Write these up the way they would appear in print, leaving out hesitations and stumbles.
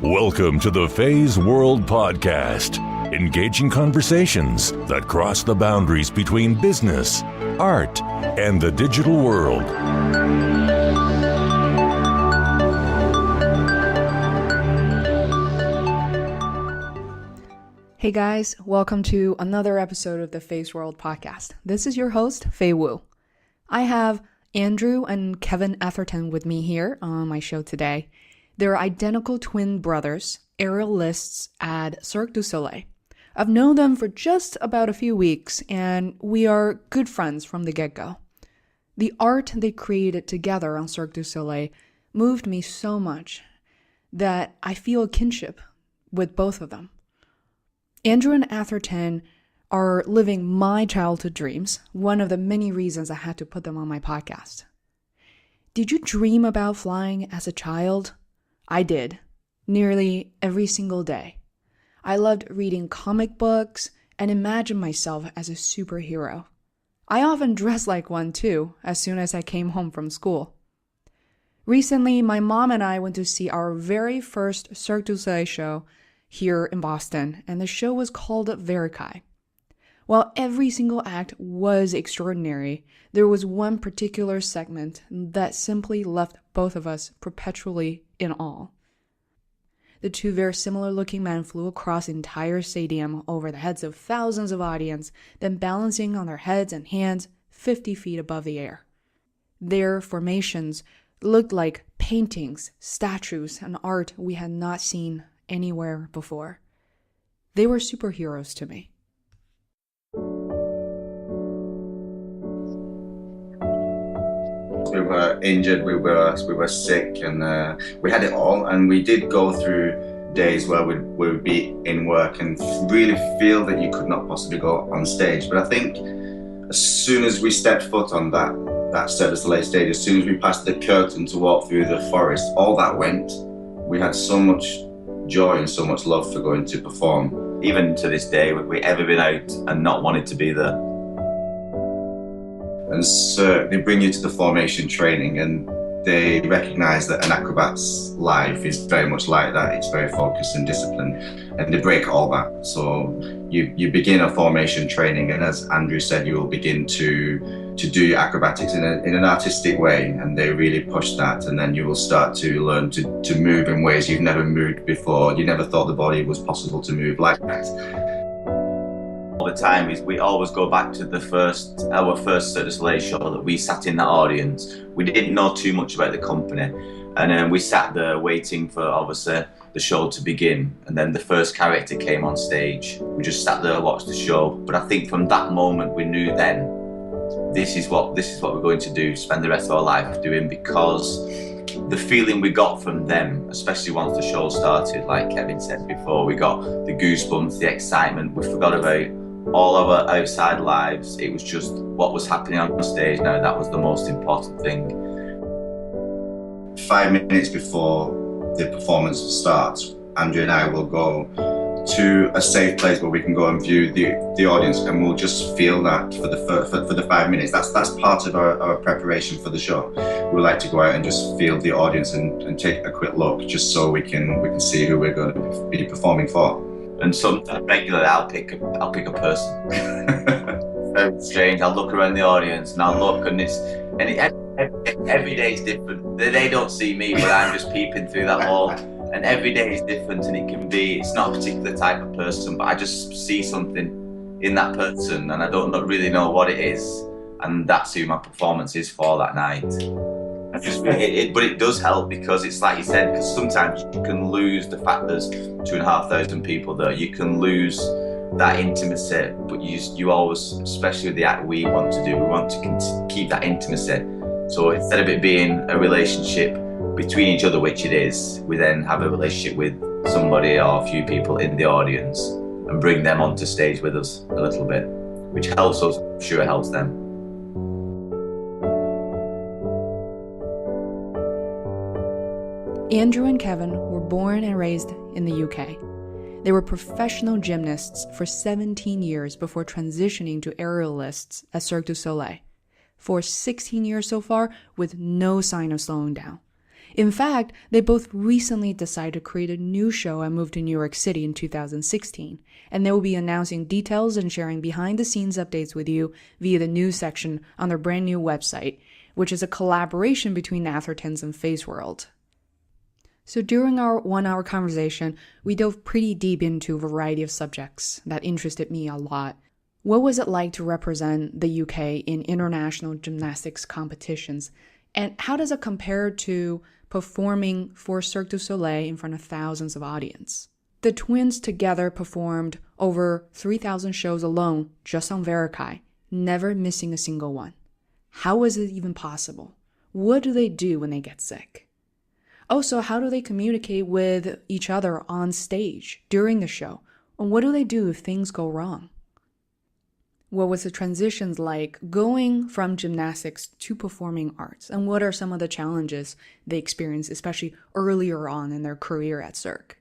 Welcome to the Feisworld Podcast, engaging conversations that cross the boundaries between business, art, and the digital world. Hey guys, welcome to another episode of the Feisworld Podcast. This is your host, Fei Wu. I have Andrew and Kevin Atherton with me here on my show today. They're identical twin brothers, aerialists at Cirque du Soleil. I've known them for just about a few weeks, and we are good friends from the get-go. The art they created together on Cirque du Soleil moved me so much that I feel a kinship with both of them. Andrew and Atherton are living my childhood dreams, one of the many reasons I had to put them on my podcast. Did you dream about flying as a child? I did, nearly every single day. I loved reading comic books and imagined myself as a superhero. I often dressed like one too, as soon as I came home from school. Recently, my mom and I went to see our very first Cirque du Soleil show here in Boston, and the show was called Verikai. While every single act was extraordinary, there was one particular segment that simply left both of us perpetually in awe. The two very similar-looking men flew across the entire stadium over the heads of thousands of audience, then balancing on their heads and hands 50 feet above the air. Their formations looked like paintings, statues, and art we had not seen anywhere before. They were superheroes to me. We were injured, we were sick, and we had it all. And we did go through days where we'd be in work and really feel that you could not possibly go on stage. But I think as soon as we stepped foot on that Cirque du Soleil stage, as soon as we passed the curtain to walk through the forest, all that went. We had so much joy and so much love for going to perform. Even to this day, have we ever been out and not wanted to be there? And so they bring you to the formation training, and they recognize that an acrobat's life is very much like that. It's very focused and disciplined, and they break all that. So you begin a formation training, and as Andrew said, you will begin to do your acrobatics in an artistic way, and they really push that. And then you will start to learn to move in ways you've never moved before. You never thought the body was possible to move like that. All the time is we always go back to our first Cirque du Soleil show that we sat in that audience. We didn't know too much about the company, and we sat there waiting for obviously the show to begin, and then the first character came on stage. We just sat there and watched the show. But I think from that moment we knew then this is what we're going to do, spend the rest of our life doing, because the feeling we got from them, especially once the show started, like Kevin said before, we got the goosebumps, the excitement. We forgot about all of our outside lives. It was just what was happening on stage now. That was the most important thing. 5 minutes before the performance starts, Andrew and I will go to a safe place where we can go and view the audience, and we'll just feel that for the 5 minutes. That's part of our preparation for the show. We like to go out and just feel the audience and take a quick look, just so we can see who we're going to be performing for. And sometimes regularly I'll pick a person. Very strange. I'll look around the audience and I'll look, and every day is different. They don't see me, but I'm just peeping through that hall. And every day is different, and it's not a particular type of person, but I just see something in that person, and I don't really know what it is, and that's who my performance is for that night. But it does help, because it's like you said, because sometimes you can lose the fact there's 2,500 people there. You can lose that intimacy, but you always, especially with the act we want to do, we want to keep that intimacy. So instead of it being a relationship between each other, which it is, we then have a relationship with somebody or a few people in the audience and bring them onto stage with us a little bit, which helps us. I'm sure it helps them. Andrew and Kevin were born and raised in the UK. They were professional gymnasts for 17 years before transitioning to aerialists at Cirque du Soleil. For 16 years so far, with no sign of slowing down. In fact, they both recently decided to create a new show and move to New York City in 2016, and they will be announcing details and sharing behind-the-scenes updates with you via the news section on their brand new website, which is a collaboration between Athertons and Feisworld. So during our 1-hour conversation, we dove pretty deep into a variety of subjects that interested me a lot. What was it like to represent the UK in international gymnastics competitions? And how does it compare to performing for Cirque du Soleil in front of thousands of audience? The twins together performed over 3,000 shows alone just on Verikai, never missing a single one. How is it even possible? What do they do when they get sick? Also, how do they communicate with each other on stage during the show? And what do they do if things go wrong? What was the transitions like going from gymnastics to performing arts? And what are some of the challenges they experienced, especially earlier on in their career at Cirque?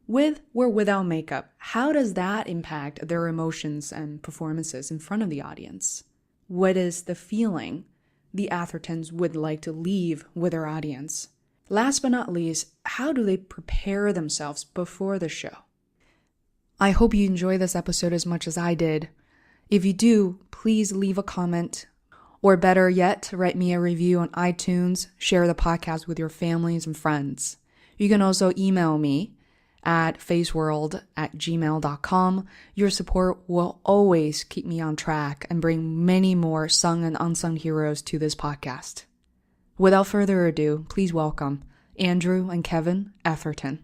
With or without makeup, how does that impact their emotions and performances in front of the audience? What is the feeling the Athertons would like to leave with their audience? Last but not least, how do they prepare themselves before the show? I hope you enjoy this episode as much as I did. If you do, please leave a comment, or better yet, write me a review on iTunes, share the podcast with your families and friends. You can also email me at feisworld@gmail.com. Your support will always keep me on track and bring many more sung and unsung heroes to this podcast. Without further ado, please welcome Andrew and Kevin Atherton.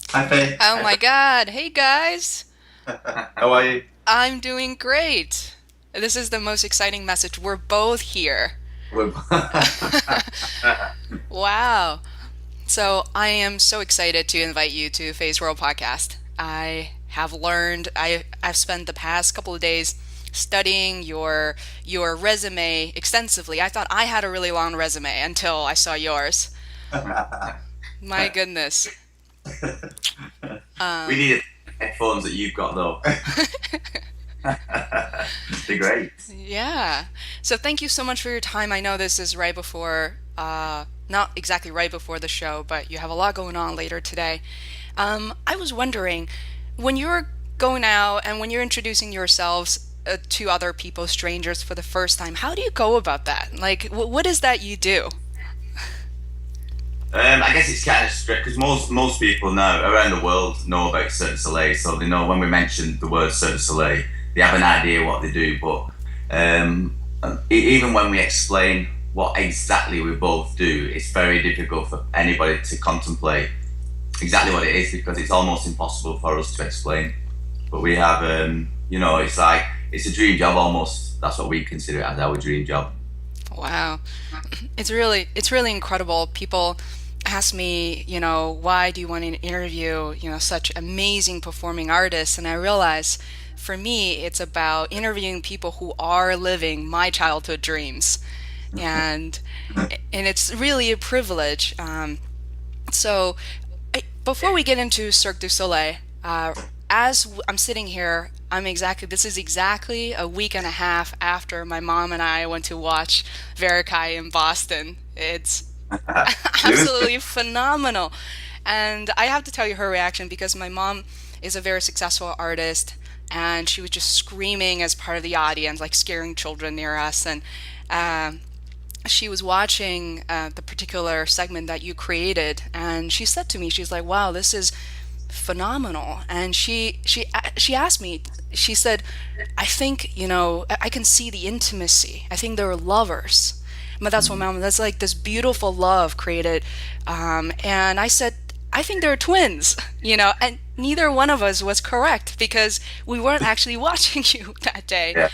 Hi, Fei. Oh my God. Hey guys. How are you? I'm doing great. This is the most exciting message. We're both here. Wow. So I am so excited to invite you to Feisworld Podcast. I've spent the past couple of days studying your resume extensively. I thought I had a really long resume until I saw yours. My goodness. We need headphones that you've got though. They're great. Yeah. So thank you so much for your time. I know this is right before, not exactly right before the show, but you have a lot going on later today. I was wondering, when you're going out and when you're introducing yourselves to other people, strangers for the first time, how do you go about that? Like, what is that you do? I guess it's kind of strict because most people know around the world know about Cirque du Soleil, so they know when we mention the word Cirque du Soleil, they have an idea what they do. But even when we explain what exactly we both do, it's very difficult for anybody to contemplate exactly what it is because it's almost impossible for us to explain. But we have, it's like it's a dream job almost. That's what we consider it as our dream job. Wow, it's really incredible. People ask me, why do you want to interview, such amazing performing artists? And I realize for me, it's about interviewing people who are living my childhood dreams. And it's really a privilege. Before we get into Cirque du Soleil, as I'm sitting here, this is exactly a week and a half after my mom and I went to watch Verikai in Boston. It's absolutely phenomenal. And I have to tell you her reaction because my mom is a very successful artist and she was just screaming as part of the audience, like scaring children near us. And she was watching the particular segment that you created and she said to me, she's like, wow, this is phenomenal. And she asked me, she said, I think, I can see the intimacy. I think they're lovers. But that's what Mom, that's like this beautiful love created. And I said, I think they're twins, and neither one of us was correct because we weren't actually watching you that day.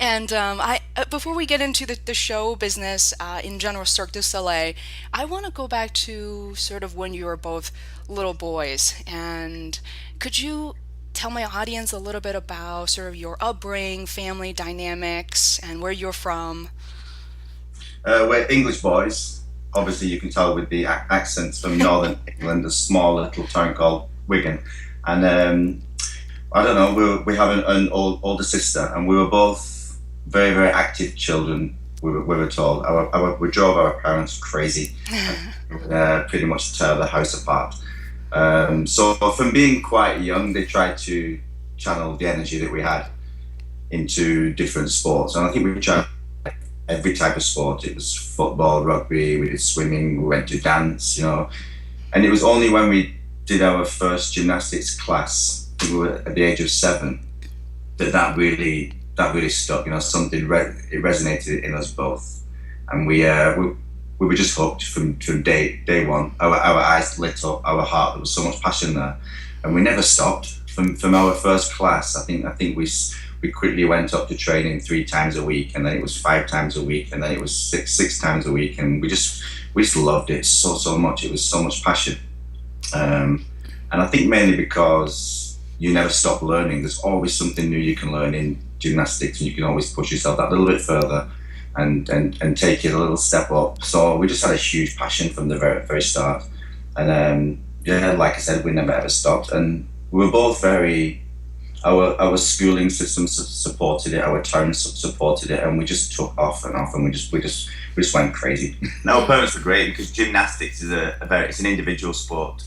And I before we get into the show business in general, Cirque du Soleil, I want to go back to sort of when you were both little boys. And could you tell my audience a little bit about sort of your upbringing, family dynamics, and where you're from? We're English boys. obviously you can tell with the accents from Northern England, a small little town called Wigan. And I don't know, we have an older sister, and we were both very, very active children, we were told. We drove our parents crazy, pretty much tear the house apart. So from being quite young, they tried to channel the energy that we had into different sports. And I think we tried every type of sport. It was football, rugby, we did swimming, we went to dance, And it was only when we did our first gymnastics class, we were at the age of 7, that really stuck. Something it resonated in us both, and we were just hooked from day one. Our eyes lit up, our heart. There was so much passion there, and we never stopped. From our first class, I think we quickly went up to training 3 times a week, and then it was 5 times a week, and then it was six times a week, and we just loved it so much. It was so much passion, and I think mainly because you never stop learning. There's always something new you can learn in gymnastics, and you can always push yourself that little bit further and take it a little step up. So we just had a huge passion from the very, very start. And like I said, we never ever stopped. And we were both our schooling system supported it, our town supported it, and we just took off, and we just went crazy. Our parents were great because gymnastics is it's an individual sport.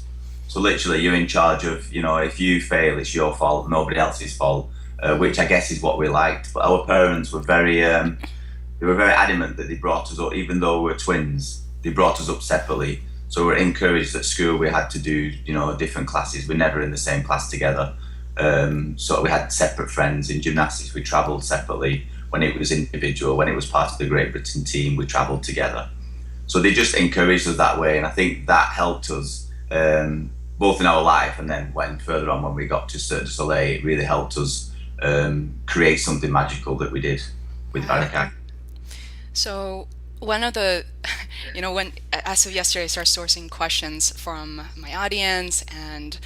So literally, you're in charge of, if you fail, it's your fault, nobody else's fault, which I guess is what we liked. But our parents were very adamant that they brought us up, even though we're twins, they brought us up separately. So we were encouraged at school, we had to do, different classes. We're never in the same class together. So we had separate friends. In gymnastics, we travelled separately. When it was individual, when it was part of the Great Britain team, we travelled together. So they just encouraged us that way, and I think that helped us both in our life, and then further on when we got to Cirque du Soleil, it really helped us create something magical that we did with Barakai. So one of the, as of yesterday, I started sourcing questions from my audience, and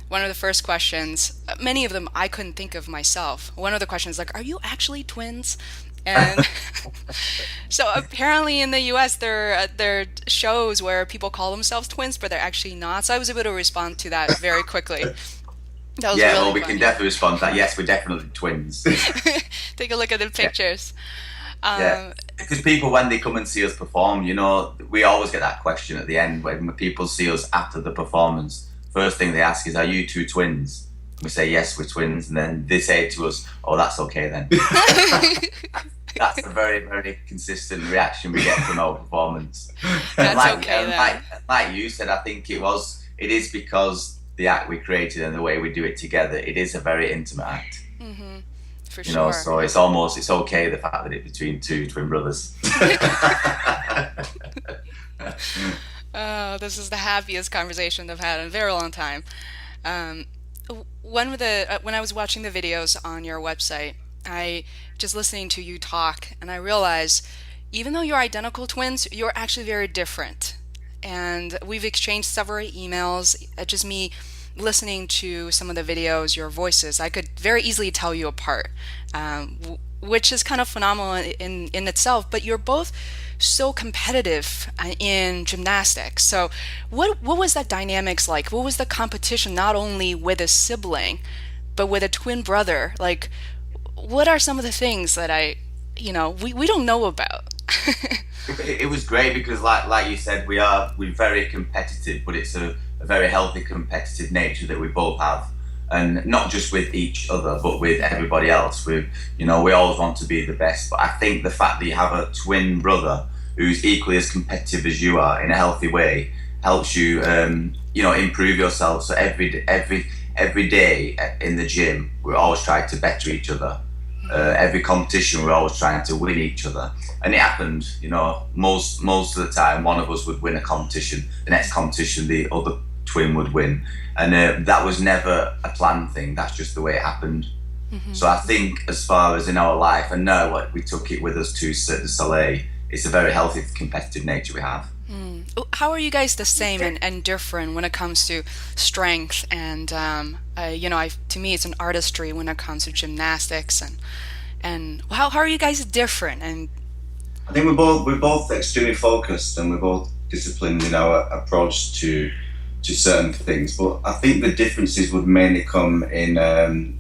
one of the first questions, many of them I couldn't think of myself. One of the questions are you actually twins? And so apparently in the US there are shows where people call themselves twins, but they're actually not. So I was able to respond to that very quickly. That was really we funny. can definitely respond to that. Yes, we're definitely twins. Take a look at the pictures. Because people, when they come and see us perform, we always get that question at the end when people see us after the performance. First thing they ask is, "Are you 2 twins?" We say, "Yes, we're twins," and then they say to us, "Oh, that's okay then." That's a very, very consistent reaction we get from our performance. That's okay then. Like you said, I think it is because the act we created and the way we do it together, it is a very intimate act. Mm-hmm. For sure. So it's okay, the fact that it's between 2 twin brothers. Oh, this is the happiest conversation I've had in a very long time. When I was watching the videos on your website, I just listening to you talk, and I realized even though you're identical twins, you're actually very different. And we've exchanged several emails. Just me listening to some of the videos, your voices, I could very easily tell you apart, which is kind of phenomenal in itself. But you're both so competitive in gymnastics. So what was that dynamics like? What was the competition, not only with a sibling, but with a twin brother? Like, what are some of the things that we don't know about? It was great because like you said, we're very competitive, but it's a very healthy competitive nature that we both have. And not just with each other, but with everybody else. We always want to be the best. But I think the fact that you have a twin brother who's equally as competitive as you are in a healthy way helps you, improve yourself. So every day in the gym, we're always trying to better each other. Every competition, we're always trying to win each other. And it happened, most of the time, one of us would win a competition. The next competition, the other twin would win. And that was never a planned thing. That's just the way it happened. Mm-hmm. So I think as far as in our life, and now we took it with us to Cirque du Soleil, it's a very healthy competitive nature we have. Mm. How are you guys the same and different when it comes to strength? And to me, it's an artistry when it comes to gymnastics. And how are you guys different? And I think we're both extremely focused, and we're both disciplined in our approach to certain things. But I think the differences would mainly come in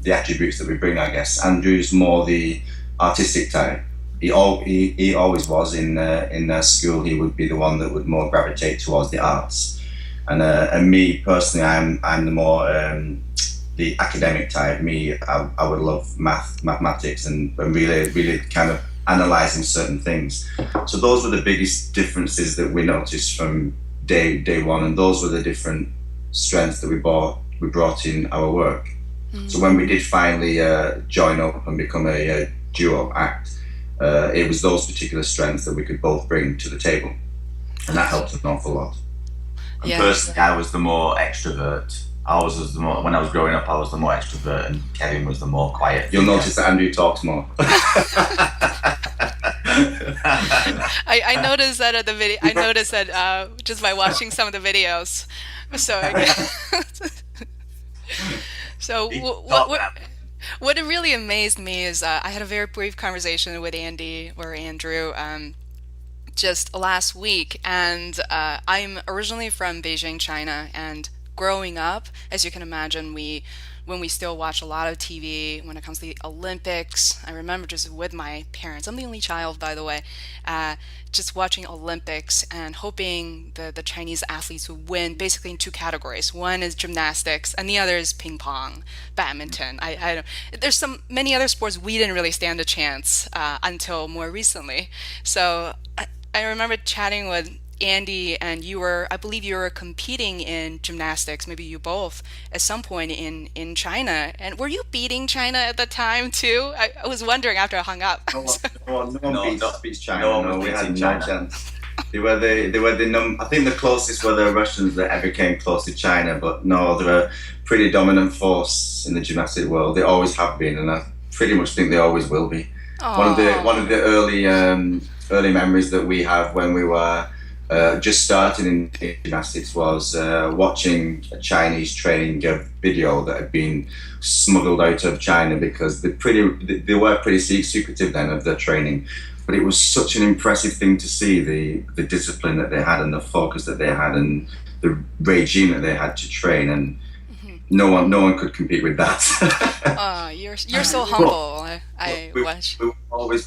the attributes that we bring, I guess. Andrew's more the artistic type. He always was in school. He would be the one that would more gravitate towards the arts, and me personally, I'm the more the academic type. I would love mathematics and really kind of analysing certain things. So those were the biggest differences that we noticed from day one, and those were the different strengths that we brought in our work. So when we did finally join up and become a duo act, it was those particular strengths that we could both bring to the table, and that helped an awful lot. And personally, I was the more extrovert. When I was growing up, I was the more extrovert, and Kevin was the more quiet. You'll notice that Andrew talks more. I noticed that at the video. I noticed that just by watching some of the videos. So what really amazed me is I had a very brief conversation with Andrew just last week, and I'm originally from Beijing, China, and growing up, as you can imagine, when we still watch a lot of TV when it comes to the Olympics. I remember just with my parents, I'm the only child, by the way, just watching Olympics and hoping the Chinese athletes would win basically in two categories. One is gymnastics and the other is ping pong, badminton. There's many other sports we didn't really stand a chance until more recently. So I remember chatting with Andy, and I believe you were competing in gymnastics, maybe you both, at some point in China. And were you beating China at the time too? I was wondering after I hung up. No one beats China. No, we had no chance. They were I think the closest were the Russians that ever came close to China, but no, they're a pretty dominant force in the gymnastic world. They always have been, and I pretty much think they always will be. Aww. One of the early memories that we have when we were just starting in gymnastics was watching a Chinese training video that had been smuggled out of China, because they were pretty secretive then of their training. But it was such an impressive thing to see the discipline that they had and the focus that they had and the regime that they had to train, and no one could compete with that. You're so humble. We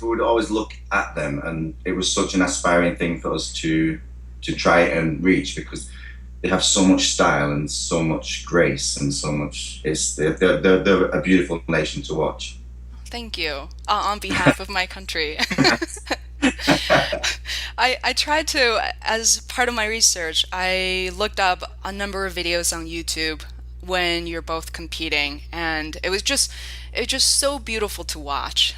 would always look at them, and it was such an aspiring thing for us to try and reach, because they have so much style and so much grace and so much. They're a beautiful nation to watch. Thank you. On behalf of my country. I tried to, as part of my research, I looked up a number of videos on YouTube when you're both competing, and it was just so beautiful to watch.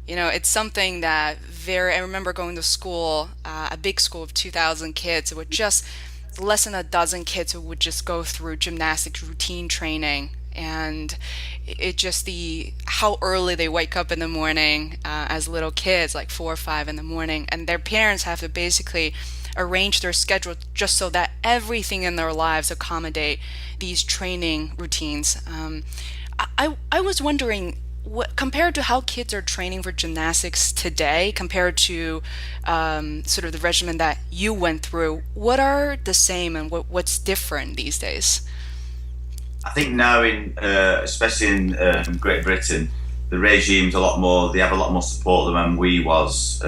It's something that I remember going to school, a big school of 2,000 kids. It would just less than a dozen kids who would just go through gymnastics routine training, and it just how early they wake up in the morning as little kids, like 4 or 5 in the morning, and their parents have to basically arrange their schedule just so that everything in their lives accommodate these training routines. I was wondering, compared to how kids are training for gymnastics today, compared to sort of the regimen that you went through, what are the same and what's different these days? I think now, especially in Great Britain, the regime's a lot more. They have a lot more support than when we was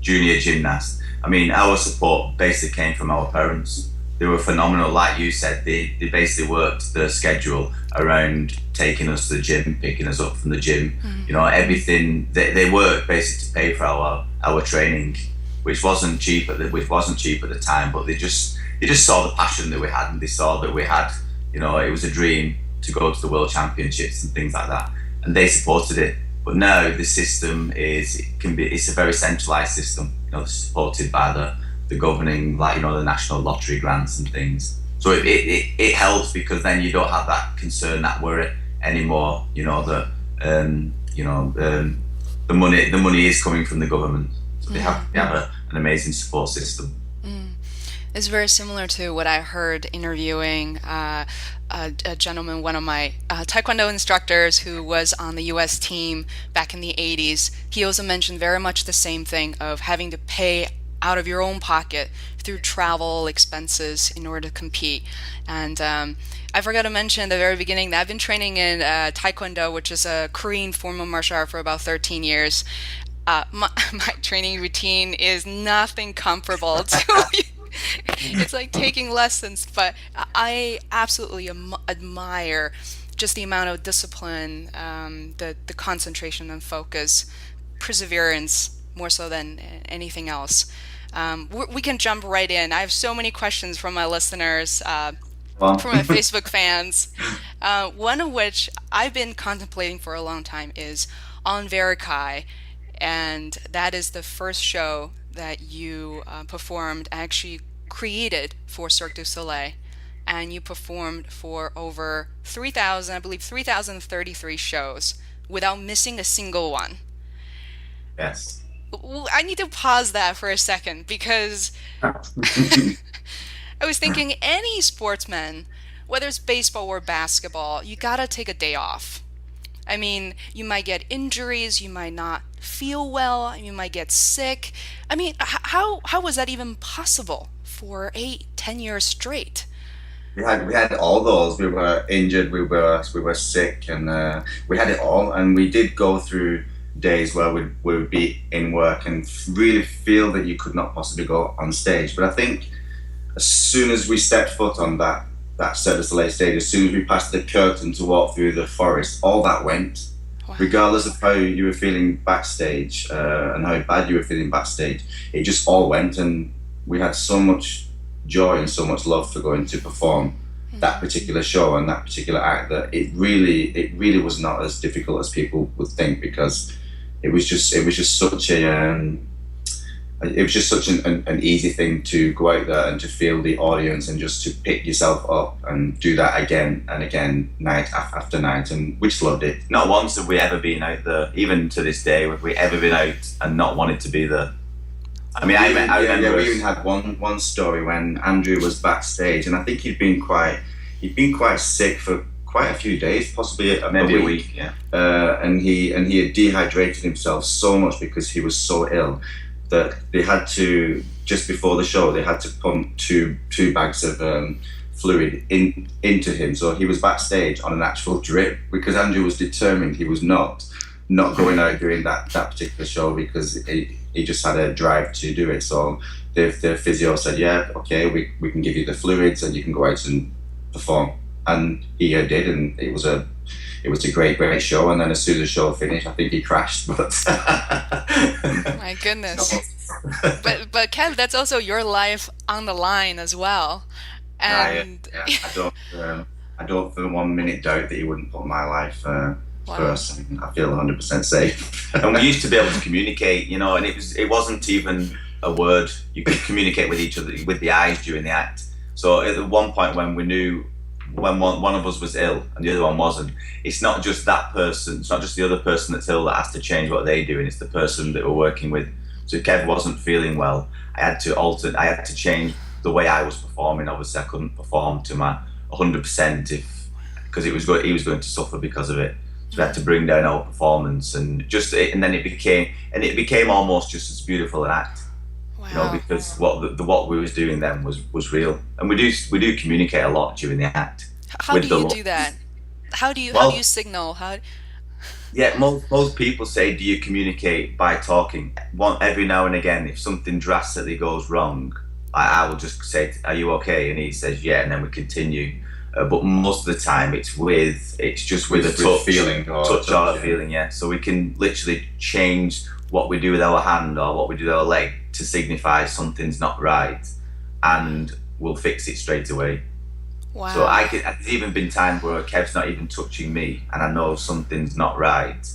junior gymnasts. I mean, our support basically came from our parents. They were phenomenal. Like you said, they basically worked the schedule around taking us to the gym, picking us up from the gym. Mm-hmm. Everything. They worked basically to pay for our training, which wasn't cheap at the time. But they just saw the passion that we had, and they saw that we had. It was a dream to go to the World Championships and things like that, and they supported it. But now the system it's a very centralised system. Supported by the governing, the national lottery grants and things. So it helps, because then you don't have that concern, that worry anymore. The money is coming from the government. So they have an amazing support system. It's very similar to what I heard interviewing a gentleman, one of my Taekwondo instructors who was on the U.S. team back in the 80s. He also mentioned very much the same thing of having to pay out of your own pocket through travel expenses in order to compete. And I forgot to mention at the very beginning that I've been training in Taekwondo, which is a Korean form of martial art, for about 13 years. My training routine is nothing comparable to it's like taking lessons, but I absolutely admire just the amount of discipline, the concentration and focus, perseverance, more so than anything else. We can jump right in. I have so many questions from my listeners, from my Facebook fans, one of which I've been contemplating for a long time is on Verikai, and that is the first show that you performed, actually created for Cirque du Soleil, and you performed for over 3,000, I believe 3,033 shows without missing a single one. Yes. I need to pause that for a second, because I was thinking any sportsman, whether it's baseball or basketball, you gotta take a day off. I mean, you might get injuries, you might not feel well, you might get sick. I mean, how was that even possible for 8-10 years straight? We had all those. We were injured, we were sick, and we had it all. And we did go through days where we would be in work and really feel that you could not possibly go on stage. But I think as soon as we stepped foot on that Cirque du Soleil stage, as soon as we passed the curtain to walk through the forest, all that went. Wow. Regardless of how you were feeling backstage and how bad you were feeling backstage, it just all went, and we had so much joy and so much love for going to perform that particular show and that particular act that it really was not as difficult as people would think, because it was just such an easy thing to go out there and to feel the audience and just to pick yourself up and do that again and again, night after night, and we just loved it. Not once have we ever been out there, even to this day, have we ever been out and not wanted to be there. I mean, I remember we even had one story when Andrew was backstage, and I think he'd been quite sick for quite a few days, possibly maybe a week. Yeah. And he had dehydrated himself so much because he was so ill that they had to, just before the show, they had to pump two bags of fluid into him. So he was backstage on an actual drip because Andrew was determined he was not going out during that particular show because he just had a drive to do it. So the physio said, yeah, okay, we can give you the fluids and you can go out and perform. And he did, and it was a great show. And then as soon as the show finished, I think he crashed. But my goodness. but Kev, that's also your life on the line as well. And I don't for 1 minute doubt that he wouldn't put my life first. I feel 100% safe. And we used to be able to communicate, and it wasn't even a word. You could communicate with each other with the eyes during the act. So at one point when we knew when one of us was ill and the other one wasn't, it's not just that person, it's not just the other person that's ill that has to change what they do, and it's the person that we're working with. So if Kev wasn't feeling well, I had to change the way I was performing. Obviously I couldn't perform to my 100% because he was going to suffer because of it. So we had to bring down our performance, and then it became almost just as beautiful an act. Wow. Because what we was doing then was real, and we do communicate a lot during the act. How do you do that? How do you signal? Yeah, most people say, do you communicate by talking? Every now and again, if something drastically goes wrong, I will just say, are you okay? And he says, yeah, and then we continue. But most of the time, it's just with a touch, or a feeling, yeah. So we can literally change what we do with our hand or what we do with our leg to signify something's not right, and we'll fix it straight away. Wow. So there's even been times where Kev's not even touching me, and I know something's not right,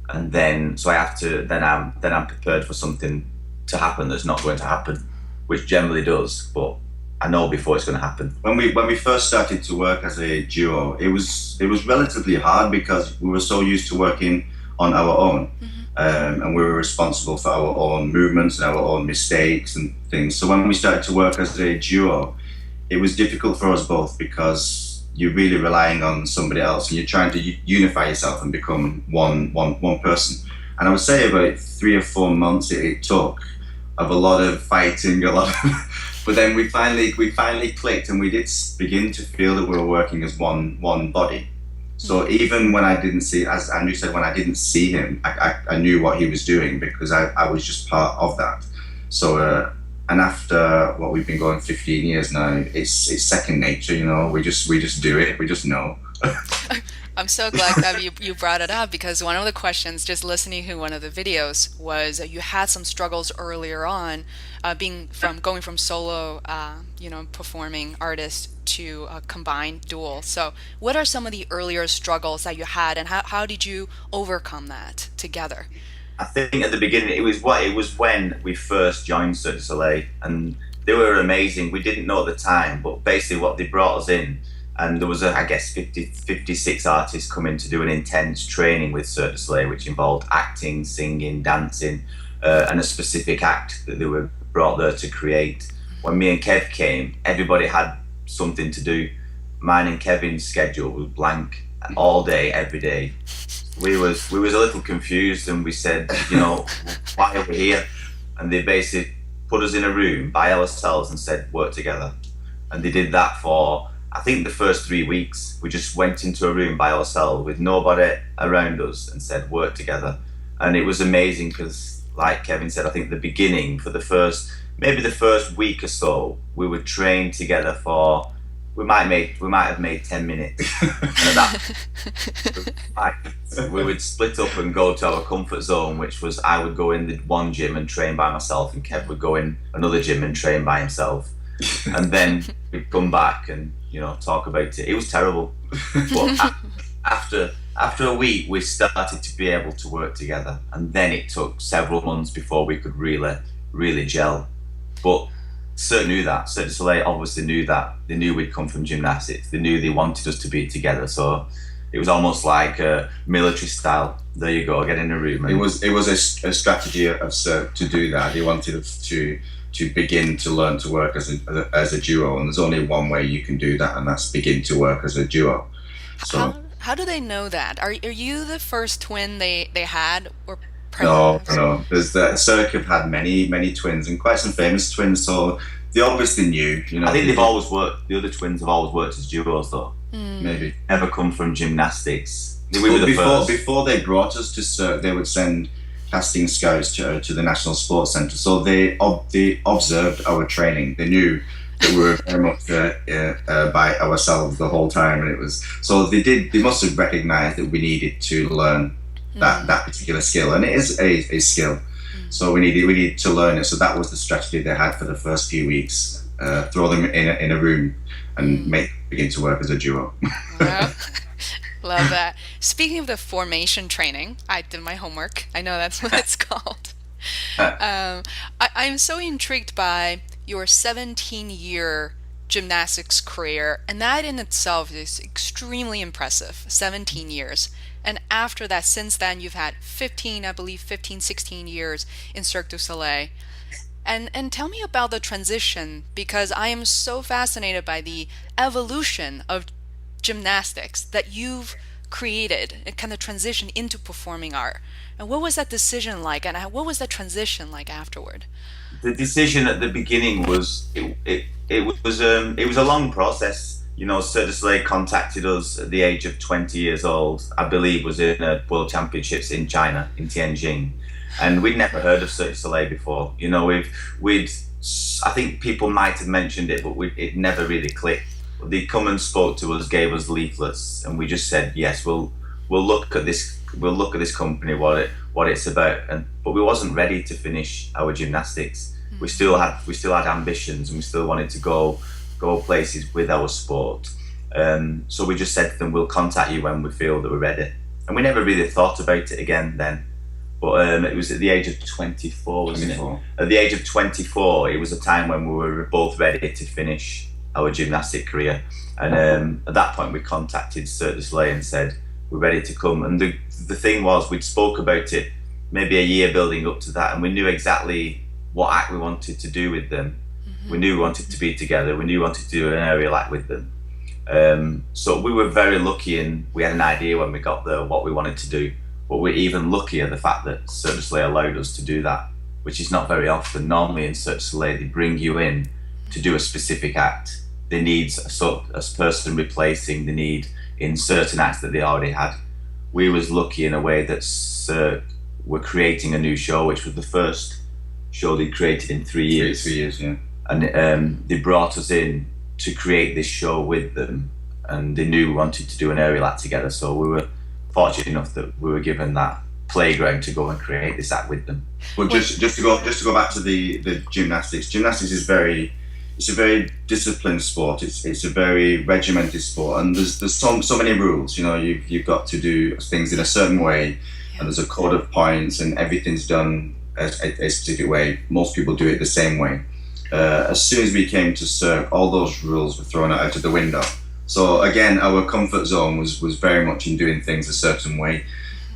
and then so I have to. Then I'm prepared for something to happen that's not going to happen, which generally does, but I know before it's going to happen. When we first started to work as a duo, it was relatively hard because we were so used to working on our own. And we were responsible for our own movements and our own mistakes and things. So when we started to work as a duo, it was difficult for us both because you're really relying on somebody else and you're trying to unify yourself and become one person. And I would say about 3 or 4 months it took of a lot of fighting, a lot of, but then we finally clicked, and we did begin to feel that we were working as one body. So even when I didn't see, as Andrew said, when I didn't see him, I knew what he was doing, because I was just part of that. So and after what we've been going 15 years now, it's second nature. You know, we just do it. We just know. I'm so glad that you brought it up, because one of the questions, just listening to one of the videos, was you had some struggles earlier on, going from solo, performing artist to a combined dual. So what are some of the earlier struggles that you had, and how did you overcome that together? I think at the beginning it was when we first joined Cirque du Soleil, and they were amazing. We didn't know at the time, but basically what they brought us in, and there was, 56 artists coming to do an intense training with Cirque du Soleil, which involved acting, singing, dancing, and a specific act that they were brought there to create. When me and Kev came, everybody had something to do. Mine and Kevin's schedule was blank all day, every day. We was a little confused, and we said, why are we here? And they basically put us in a room by ourselves and said, work together. And they did that for, I think, the first 3 weeks. We just went into a room by ourselves with nobody around us and said, work together. And it was amazing, because like Kevin said, I think the beginning, for the first week or so, we would train together for, we might have made 10 minutes. We would split up and go to our comfort zone, which was, I would go in the one gym and train by myself, and Kev would go in another gym and train by himself. And then we'd come back and talk about it. It was terrible, but after a week we started to be able to work together, and then it took several months before we could really gel. But Cirque du Soleil obviously knew that. They knew we'd come from gymnastics. They knew they wanted us to be together. So it was almost like a military style. There you go, get in a room. It was a strategy of Cirque to do that. They wanted us to begin to learn to work as a duo, and there's only one way you can do that, and that's begin to work as a duo. So how do they know that? Are you the first twin they had, or no? There's Cirque have had many twins, and quite some famous twins, so they obviously knew. I think they've always worked. The other twins have always worked as duos, though. Maybe never come from gymnastics. Before they brought us to Cirque, they would send casting scouts to the National Sports Centre, so they observed our training. They knew that we were very much by ourselves the whole time, and it was so they must have recognised that we needed to learn that particular skill, and it is a skill. So we needed to learn it. So that was the strategy they had for the first few weeks. Throw them in a room and begin to work as a duo. Love that. Speaking of the formation training, I did my homework. I know that's what it's called. I'm so intrigued by your 17-year gymnastics career, and that in itself is extremely impressive. 17 years. And after that, since then, you've had 16 years in Cirque du Soleil. And tell me about the transition, because I am so fascinated by the evolution of gymnastics that you've created, and kind of transition into performing art. And what was that decision like, and what was that transition like afterward? The decision at the beginning was it was a long process. Cirque du Soleil contacted us at the age of 20 years old. I believe was in a World Championships in China, in Tianjin, and we'd never heard of Cirque du Soleil before. I think people might have mentioned it, but it never really clicked. They come and spoke to us, gave us leaflets, and we just said, yes, we'll look at this. We'll look at this company, what it's about. But we wasn't ready to finish our gymnastics. We still had ambitions, and we still wanted to go places with our sport. So we just said to them, we'll contact you when we feel that we're ready. And we never really thought about it again then. But it was at the age of 24, wasn't it? At the age of 24, it was a time when we were both ready to finish our gymnastic career. And at that point, we contacted Cirque du Soleil and said, we're ready to come. And the thing was, we'd spoke about it maybe a year building up to that, and we knew exactly what act we wanted to do with them. We knew we wanted to be together. We knew we wanted to do an aerial act with them. So we were very lucky, and we had an idea when we got there what we wanted to do. But we're even luckier the fact that Cirque du Soleil allowed us to do that. which is not very often. Normally in Cirque du Soleil, they bring you in to do a specific act. They need a person replacing the need in certain acts that they already had. We was lucky in a way that Cirque were creating a new show, which was the first show they created in 3 years. 3 years, yeah. And they brought us in to create this show with them, and they knew we wanted to do an aerial act together, so we were fortunate enough that we were given that playground to go and create this act with them. But just to go back to the gymnastics. Gymnastics is it's a very disciplined sport. It's a very regimented sport, and there's so many rules. You know, you've got to do things in a certain way, and there's a code of points, and everything's done a specific way. Most people do it the same way. As soon as we came to Cirque, all those rules were thrown out of the window. So again, our comfort zone was very much in doing things a certain way.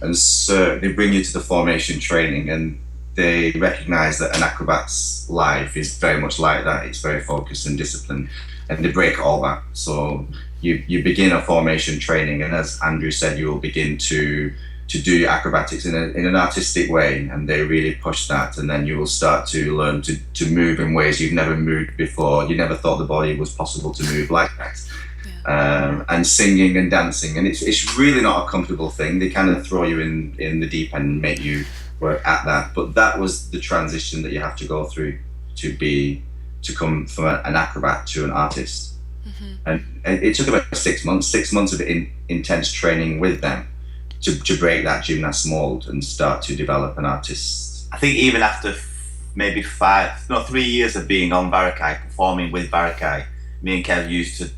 And Cirque, they bring you to the formation training, and they recognise that an acrobat's life is very much like that. It's very focused and disciplined, and they break all that. So you begin a formation training, and as Andrew said, you will begin to do acrobatics in an artistic way, and they really push that, and then you will start to learn to move in ways you've never moved before. You never thought the body was possible to move like that. And singing and dancing, and it's really not a comfortable thing. They kind of throw you in the deep end and make you work at that. But that was the transition that you have to go through to come from an acrobat to an artist. Mm-hmm. And it took about 6 months. 6 months of intense training with them to break that gymnast mold and start to develop an artist. I think even after maybe 3 years of being on Barakai, performing with Barakai, me and Kev used to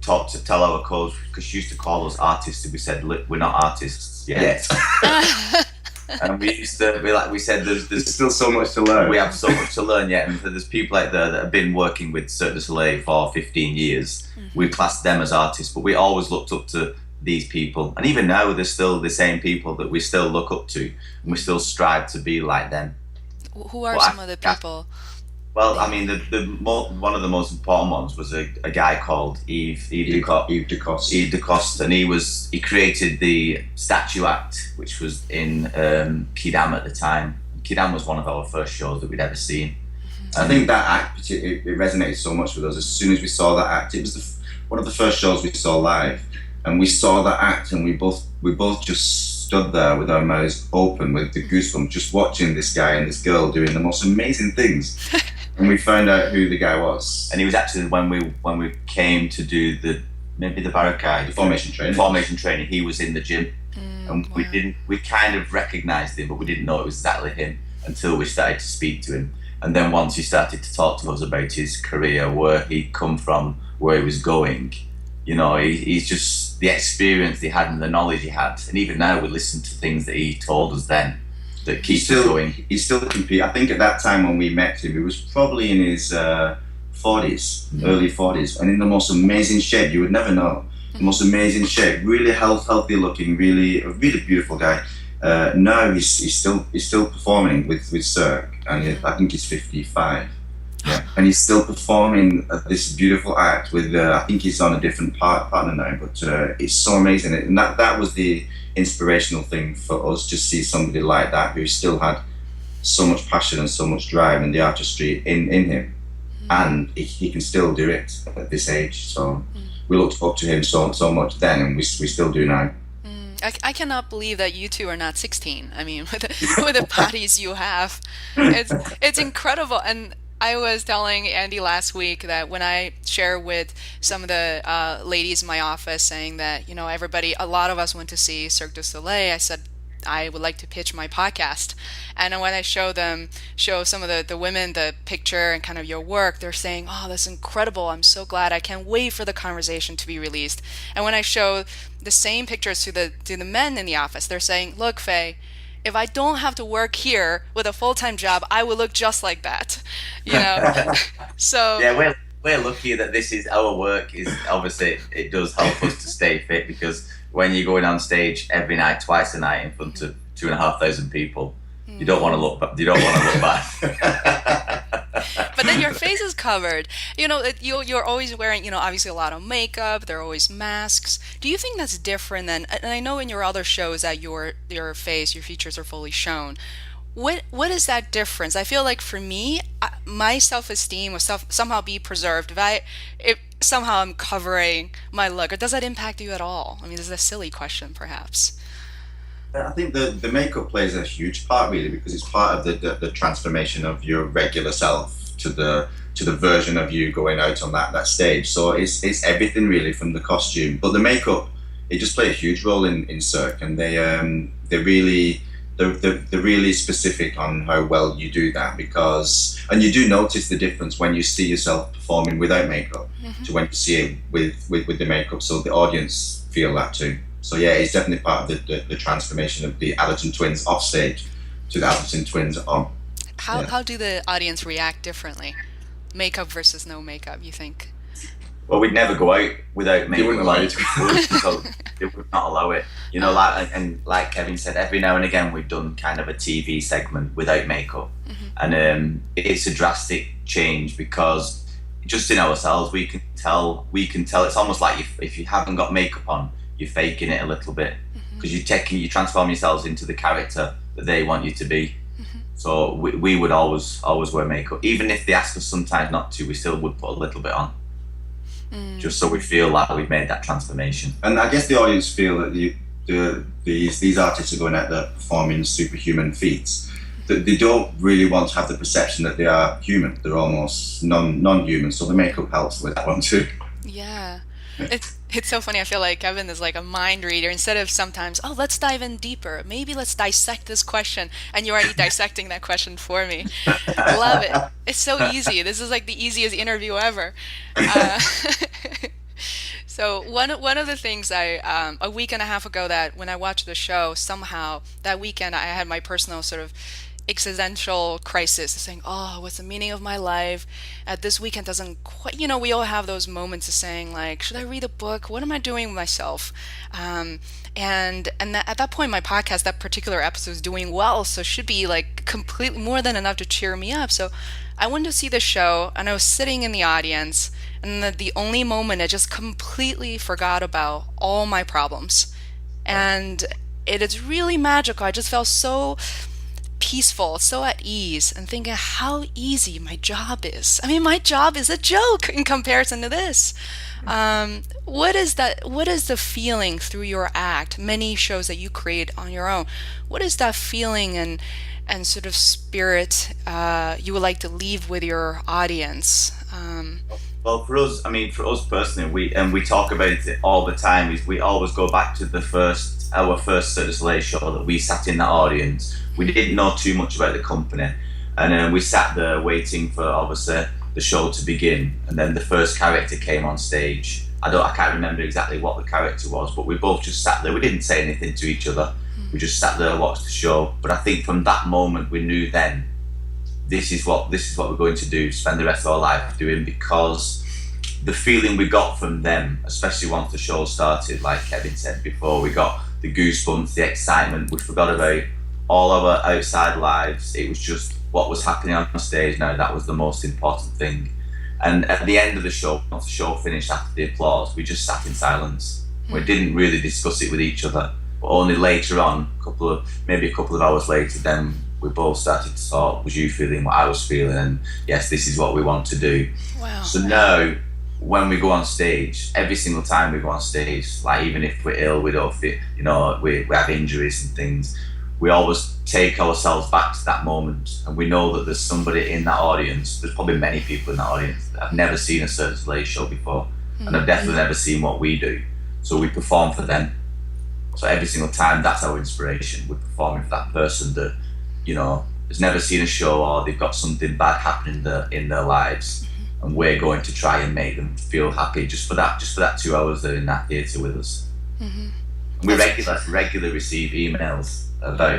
tell our coach, because she used to call us artists, and we said, look, we're not artists yet. And we said there's still so much to learn. We have so much to learn yet, and there's people out there that have been working with Cirque du Soleil for 15 years. Mm-hmm. We classed them as artists, but we always looked up to these people, and even now they're still the same people that we still look up to, and we still strive to be like them. Who are some of the people? Well, I mean, one of the most important ones was a guy called Yves Decoste, and he created the statue act, which was in Quidam at the time. Quidam was one of our first shows that we'd ever seen. Mm-hmm. I think that act it resonated so much with us. As soon as we saw that act, it was one of the first shows we saw live, and we saw that act, and we both just stood there with our mouths open, with the goosebumps, just watching this guy and this girl doing the most amazing things. And we found out who the guy was. And he was actually, when we came to do the Barakai, formation training, he was in the gym. And wow. We kind of recognised him, but we didn't know it was exactly him until we started to speak to him. And then once he started to talk to us about his career, where he'd come from, where he was going, you know, he's just the experience he had and the knowledge he had. And even now we listen to things that he told us then that keeps us going. He still competes. I think at that time when we met him, he was probably in his 40s, early 40s, and in the most amazing shape. You would never know. The most amazing shape, really healthy looking, a really beautiful guy. Now he's still performing with Cirque, and I think he's 55. Yeah, and he's still performing this beautiful act with. I think he's on a different partner now, but it's so amazing. And that was the inspirational thing for us, to see somebody like that who still had so much passion and so much drive and the artistry in him, and he can still do it at this age. So we looked up to him so much then, and we still do now. I cannot believe that you two are not 16. I mean, with the bodies you have, it's incredible. And I was telling Andy last week that when I share with some of the ladies in my office saying that, you know, a lot of us went to see Cirque du Soleil, I said, I would like to pitch my podcast. And when I show some of the women the picture and kind of your work, they're saying, oh, that's incredible. I'm so glad. I can't wait for the conversation to be released. And when I show the same pictures to the men in the office, they're saying, look, Fei, if I don't have to work here with a full-time job, I will look just like that, you know. So yeah, we're lucky that this is our work. Is obviously it does help us to stay fit, because when you're going on stage every night, twice a night in front of 2,500 people, you don't want to look bad. But then your face is covered. You know, you're always wearing, you know, obviously a lot of makeup. There are always masks. Do you think that's different than? And I know in your other shows that your face, your features are fully shown. what is that difference? I feel like for me, my self-esteem will somehow be preserved if somehow I'm covering my look. Or does that impact you at all? I mean, this is a silly question, perhaps. I think the makeup plays a huge part, really, because it's part of the transformation of your regular self to the version of you going out on that stage. So it's everything really from the costume, but the makeup, it just plays a huge role in Cirque, and they're really specific on how well you do that, and you do notice the difference when you see yourself performing without makeup to when you see it with the makeup. So the audience feel that too. So yeah, it's definitely part of the transformation of the Atherton Twins off stage to the Atherton Twins on. How do the audience react differently? Makeup versus no makeup, you think? Well, we'd never go out without makeup. They wouldn't allow you to. They would not allow it. You know, like Kevin said, every now and again we've done kind of a TV segment without makeup, and it's a drastic change because just in ourselves we can tell. It's almost like if you haven't got makeup on, you're faking it a little bit because you transform yourselves into the character that they want you to be. So we would always wear makeup, even if they ask us sometimes not to. We still would put a little bit on, just so we feel like we've made that transformation. And I guess the audience feel that these artists are going out there performing superhuman feats. That they don't really want to have the perception that they are human. They're almost non-human. So the makeup helps with that one too. Yeah. It's so funny. I feel like Kevin is like a mind reader. Instead of sometimes, let's dive in deeper. Maybe let's dissect this question. And you're already dissecting that question for me. I love it. It's so easy. This is like the easiest interview ever. So one of the things a week and a half ago, that when I watched the show, somehow that weekend I had my personal sort of existential crisis, saying, what's the meaning of my life? This weekend doesn't quite, we all have those moments of saying, like, should I read a book? What am I doing with myself? And at that point, my podcast, that particular episode, is doing well, so should be like completely more than enough to cheer me up. So I went to see the show, and I was sitting in the audience, and the only moment I just completely forgot about all my problems. And it is really magical. I just felt so peaceful, so at ease, and thinking how easy my job is. I mean, my job is a joke in comparison to this. What is the feeling through your act, many shows that you create on your own? What is that feeling and sort of spirit you would like to leave with your audience? Well, for us personally, we talk about it all the time, is we always go back to our first Cirque du Soleil show, that we sat in that audience. We didn't know too much about the company, and we sat there waiting for obviously the show to begin, and then the first character came on stage. I can't remember exactly what the character was, but we both just sat there. We didn't say anything to each other. We just sat there and watched the show. But I think from that moment we knew then this is what we're going to do, spend the rest of our life doing, because the feeling we got from them, especially once the show started, like Kevin said before, we got the goosebumps, the excitement. We forgot about all our outside lives. It was just what was happening on stage now. That was the most important thing. And at the end of the show, once the show finished, after the applause, we just sat in silence. We didn't really discuss it with each other, but only later on, maybe a couple of hours later, then we both started to talk. Was you feeling what I was feeling? And yes, this is what we want to do. Wow. So now, when we go on stage, every single time we go on stage, like even if we're ill, we don't feel, we have injuries and things, we always take ourselves back to that moment, and we know that there's somebody in that audience. There's probably many people in that audience that have never seen a Cirque du Soleil show before, and have definitely never seen what we do. So we perform for them. So every single time, that's our inspiration. We're performing for that person that, has never seen a show, or they've got something bad happening in their lives, and we're going to try and make them feel happy just for that 2 hours they're in that theatre with us. We regularly receive emails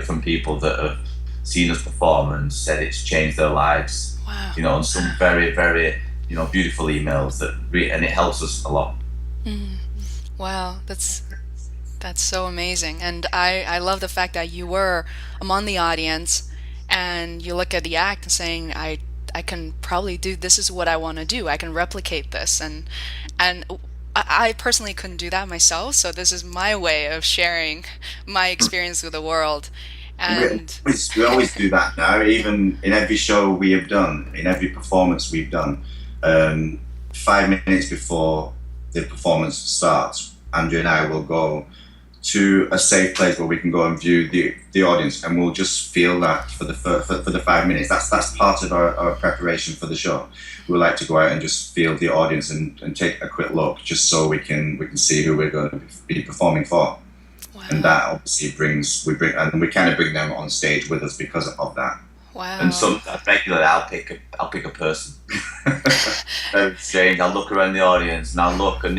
from people that have seen us perform and said it's changed their lives. Wow. And some very, very, beautiful emails and it helps us a lot. Wow, that's so amazing. And I love the fact that you were among the audience and you look at the act and saying, I can probably do, this is what I want to do. I can replicate this. And I personally couldn't do that myself. So this is my way of sharing my experience with the world. And we always do that now. Even in every show we have done, in every performance we've done, 5 minutes before the performance starts, Andrew and I will go to a safe place where we can go and view the audience, and we'll just feel that for the 5 minutes. That's part of our preparation for the show. We like to go out and just feel the audience and take a quick look, just so we can see who we're going to be performing for. wow. And that obviously we kind of bring them on stage with us because of that. Wow. And sometimes regularly I'll pick a person. Very strange. I'll look around the audience and I'll look, and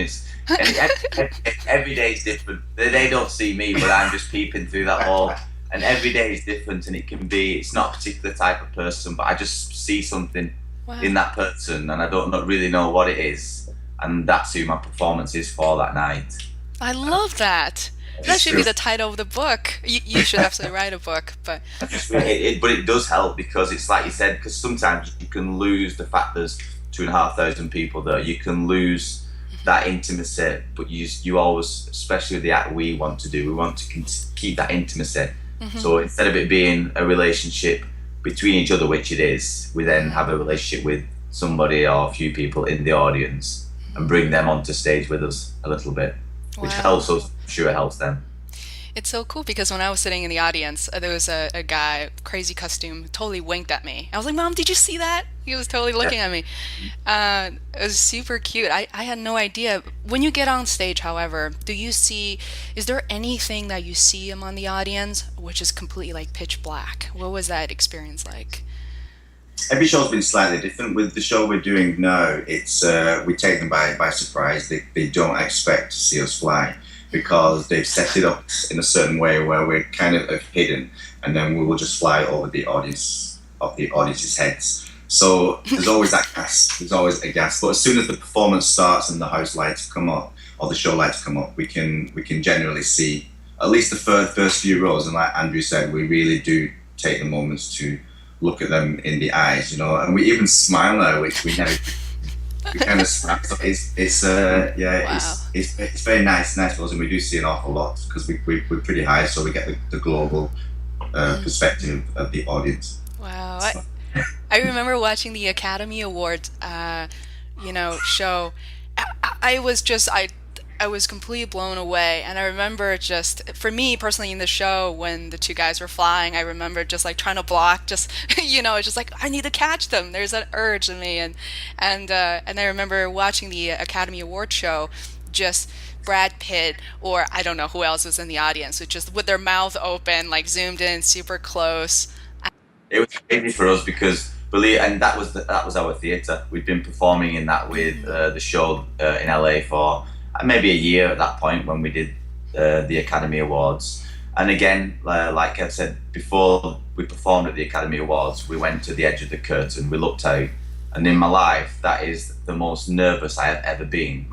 every day is different. They don't see me, but I'm just peeping through that hall. And every day is different, and it's not a particular type of person, but I just see something Wow. in that person, and I don't really know what it is, and that's who my performance is for that night. I love that. That should be the title of the book. You should absolutely write a book, but But it does help, because it's like you said, because sometimes you can lose the fact there's 2,500 people there. You can lose that intimacy, but you always, especially with the act we want to do, we want to keep that intimacy. So instead of it being a relationship between each other, which it is, we then have a relationship with somebody or a few people in the audience and bring them onto stage with us a little bit, which Wow. helps us. I'm sure it helps them. it's so cool because when I was sitting in the audience, there was a guy, crazy costume, totally winked at me. I was like, Mom, did you see that? He was totally looking at me. It was super cute. I had no idea. When you get on stage, however, is there anything that you see among the audience which is completely like pitch black? What was that experience like? Every show's been slightly different. With the show we're doing now, it's we take them by surprise. They don't expect to see us fly, because they've set it up in a certain way where we're kind of hidden, and then we will just fly over the audience's heads. So there's always that gas. There's always a gas. But as soon as the performance starts and the house lights come up, or the show lights come up, we can generally see at least the first few rows. And like Andrew said, we really do take the moments to look at them in the eyes, and we even smile now, which we never. We kind of smile. So it's very nice for us, and we do see an awful lot because we're pretty high, so we get the global perspective of the audience. Wow. I remember watching the Academy Awards, show. I was completely blown away, and I remember just, for me personally in the show, when the two guys were flying, I remember just like trying to block, it's just like, I need to catch them. There's that urge in me, and I remember watching the Academy Award show, just Brad Pitt, or I don't know who else was in the audience, just with their mouth open, like zoomed in super close. It was crazy for us because and that was our theatre. We'd been performing in that with the show in LA for maybe a year at that point when we did the Academy Awards. And again, like I said before, we performed at the Academy Awards. We went to the edge of the curtain. We looked out, and in my life, that is the most nervous I have ever been.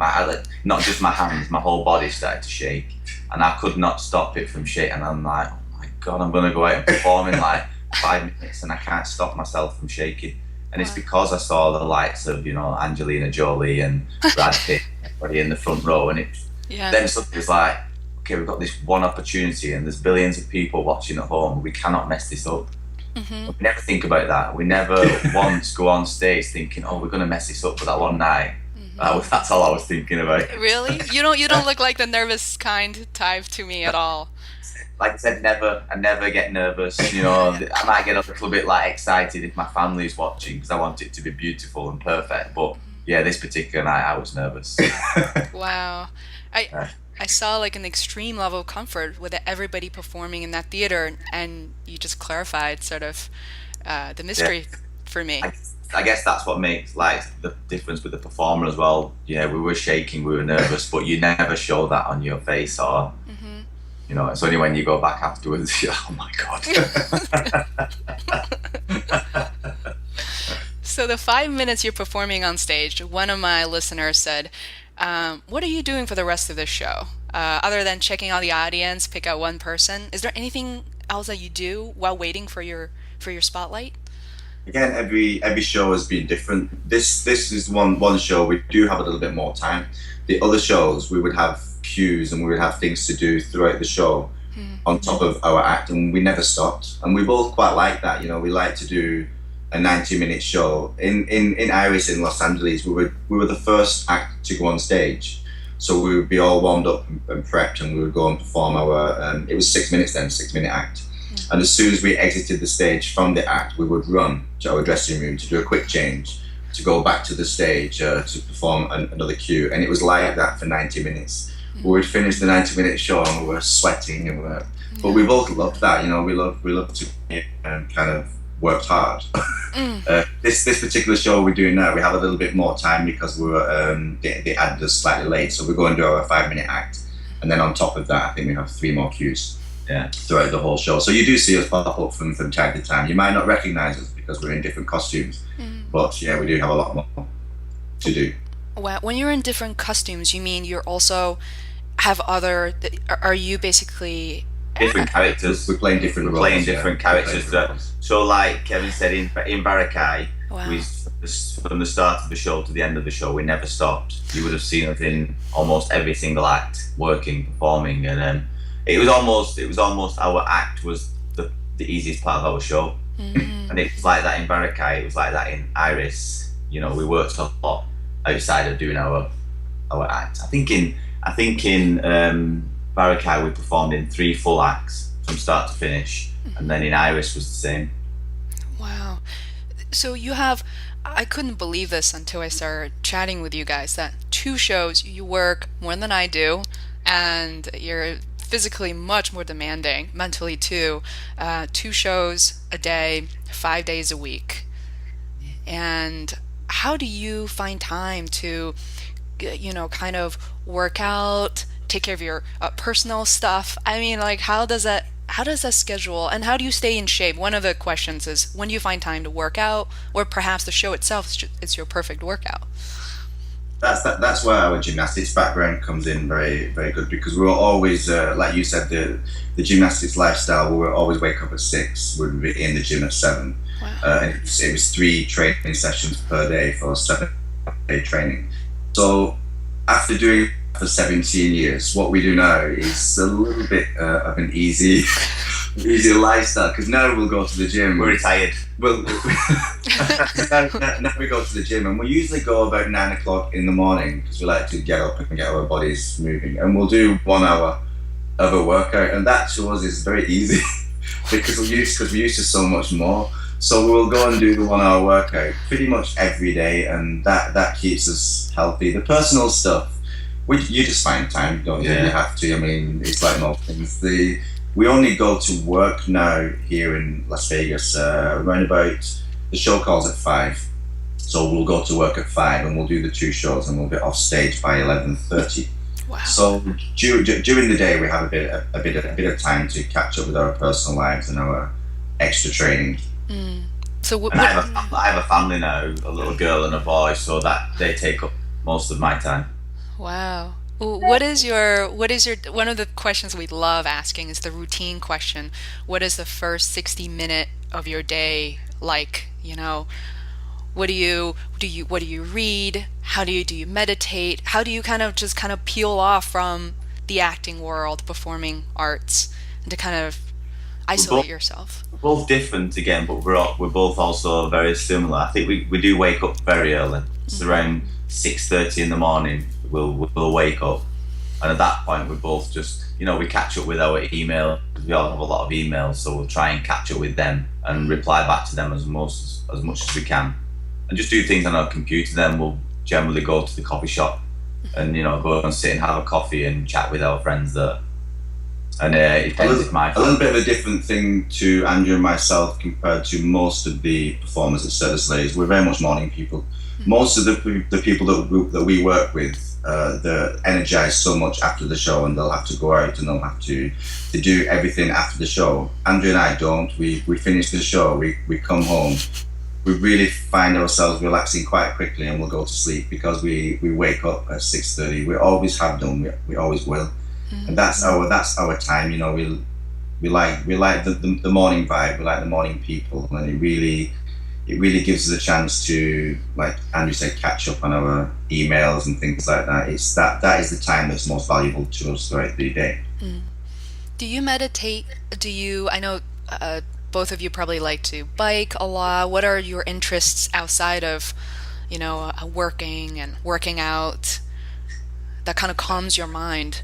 Not just my hands, my whole body started to shake, and I could not stop it from shaking. And I'm like, oh my God, I'm going to go out and perform in like 5 minutes, and I can't stop myself from shaking. And it's because I saw the likes of, Angelina Jolie and Brad Pitt, everybody in the front row, and then suddenly it's like, okay, we've got this one opportunity, and there's billions of people watching at home. We cannot mess this up. We never think about that. We never once go on stage thinking, oh, we're going to mess this up for that one night. That's all I was thinking about. Really? You don't look like the nervous kind type to me at all. Like I said, I never get nervous. I might get a little bit excited if my family's watching because I want it to be beautiful and perfect. But yeah, this particular night I was nervous. Wow. I saw an extreme level of comfort with everybody performing in that theater, and you just clarified sort of the mystery for me. I guess that's what makes the difference with the performer as well. Yeah, we were shaking, we were nervous, but you never show that on your face or. It's only when you go back afterwards, oh my God. So the 5 minutes you're performing on stage, one of my listeners said, what are you doing for the rest of the show? Other than checking out the audience, pick out one person, is there anything else that you do while waiting for your spotlight? Again, every show has been different. This is one show we do have a little bit more time. The other shows we would have cues and we would have things to do throughout the show on top of our act, and we never stopped. And we both quite like that. You know, we like to do a 90-minute show. In Iris in Los Angeles, we were the first act to go on stage. So we would be all warmed up and prepped, and we would go and perform our, it was 6 minutes then, 6-minute act. And as soon as we exited the stage from the act, we would run to our dressing room to do a quick change, to go back to the stage to perform another cue. And it was like that for 90 minutes. We would finish the 90-minute show and we were sweating, and but we both loved that, you know, we love to kind of worked hard. This particular show we're doing now, we have a little bit more time because we were they added us slightly late, so we're going to do our 5-minute act, and then on top of that, I think we have 3 more cues throughout the whole show. So you do see us pop up from time to time. You might not recognise us because we're in different costumes, but yeah, we do have a lot more to do. Wow. When you're in different costumes, you mean you're also have other? Are you basically different characters? We're playing different roles. Playing different characters. So, like Kevin said, in Barakai, we from the start of the show to the end of the show, we never stopped. You would have seen us in almost every single act, working, performing, and it was almost our act was the easiest part of our show, and it was like that in Barakai. It was like that in Iris. You know, we worked a lot outside of doing our act. I think in Barakai we performed in 3 full acts from start to finish, and then in Iris was the same. Wow. So you have, I couldn't believe this until I started chatting with you guys, that 2 shows, you work more than I do, and you're physically much more demanding, mentally too. 2 shows a day, 5 days a week. And how do you find time to, you know, kind of work out, take care of your personal stuff? I mean, like, how does that schedule, and how do you stay in shape? One of the questions is, when do you find time to work out, or perhaps the show itself is your perfect workout? That's where our gymnastics background comes in very, very good, because we were always, like you said, the gymnastics lifestyle, we would always wake up at 6, we'd be in the gym at 7. Wow. And it was 3 training sessions per day for 7-day training. So after doing for 17 years, what we do now is a little bit of an easier lifestyle, because now we'll go to the gym. We're retired. Well, now we go to the gym, and we usually go about 9 o'clock in the morning, because we like to get up and get our bodies moving, and we'll do 1 hour of a workout, and that to us is very easy because we're used to so much more. So we'll go and do the 1 hour workout pretty much every day, and that keeps us healthy. The personal stuff, you just find time, don't you? You have to. I mean, it's like most things. We only go to work now here in Las Vegas around about, the show calls at 5. So we'll go to work at 5, and we'll do the 2 shows, and we'll get off stage by 11:30. Wow. So during the day, we have a bit of time to catch up with our personal lives and our extra training. So I have a family now, a little girl and a boy, so that they take up most of my time. Wow. What is your one of the questions we love asking is the routine question. What is the first 60-minute of your day like? You know, what do you read? How do you meditate? How do you kind of peel off from the acting world, performing arts, and to kind of isolate yourself? We're both different again, but we're both also very similar. I think we do wake up very early. It's around 6:30 in the morning. We'll wake up, and at that point we're both just, you know, we catch up with our email. We all have a lot of emails, so we'll try and catch up with them and reply back to them as much as we can, and just do things on our computer. Then we'll generally go to the coffee shop and, you know, go and sit and have a coffee and chat with our friends there. And it depends if my... A little bit of a different thing to Andrew and myself compared to most of the performers at Cirque du Soleil is we're very much morning people. Most of the people that we work with, they're energized so much after the show, and they'll have to go out and they'll have to do everything after the show. Andrew and I don't. We finish the show, we come home, we really find ourselves relaxing quite quickly, and we'll go to sleep because we wake up at 6:30. We always have done. We always will. And that's our time, you know. We like the morning vibe. We like the morning people, and it really gives us a chance to, like Andrew said, catch up on our emails and things like that. It's that is the time that's most valuable to us throughout the day. Do you meditate? I know both of you probably like to bike a lot. What are your interests outside of, working and working out that kind of calms your mind?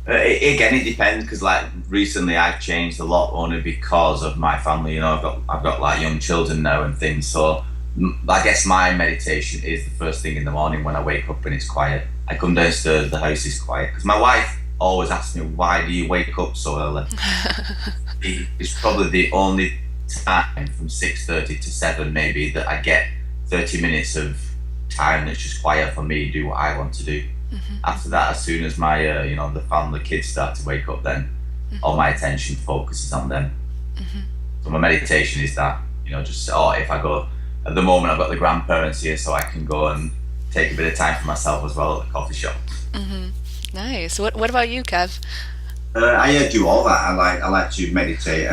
Again, it depends, because like recently I've changed a lot only because of my family. I've got like young children now and things. So I guess my meditation is the first thing in the morning when I wake up and it's quiet. I come downstairs, the house is quiet, because my wife always asks me, why do you wake up so early? It's probably the only time from 6:30 to 7 maybe that I get 30 minutes of time that's just quiet for me to do what I want to do. After that, as soon as my the kids start to wake up, then all my attention focuses on them. So my meditation is that, if I go, at the moment I've got the grandparents here, so I can go and take a bit of time for myself as well at the coffee shop. Nice. What about you, Kev? I do all that. I like to meditate.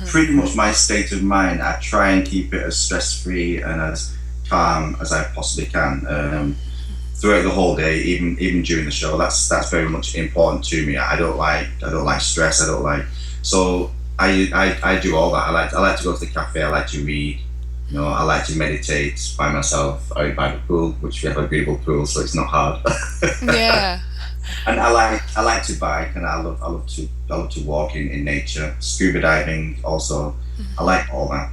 Pretty much my state of mind, I try and keep it as stress-free and as calm as I possibly can. Throughout the whole day, even during the show, that's very much important to me. I don't like stress. So I do all that. I like to go to the cafe. I like to read. I like to meditate by myself out by the pool, which we have a beautiful pool, so it's not hard. Yeah. And I like to bike, and I love to walk in nature, scuba diving also. I like all that.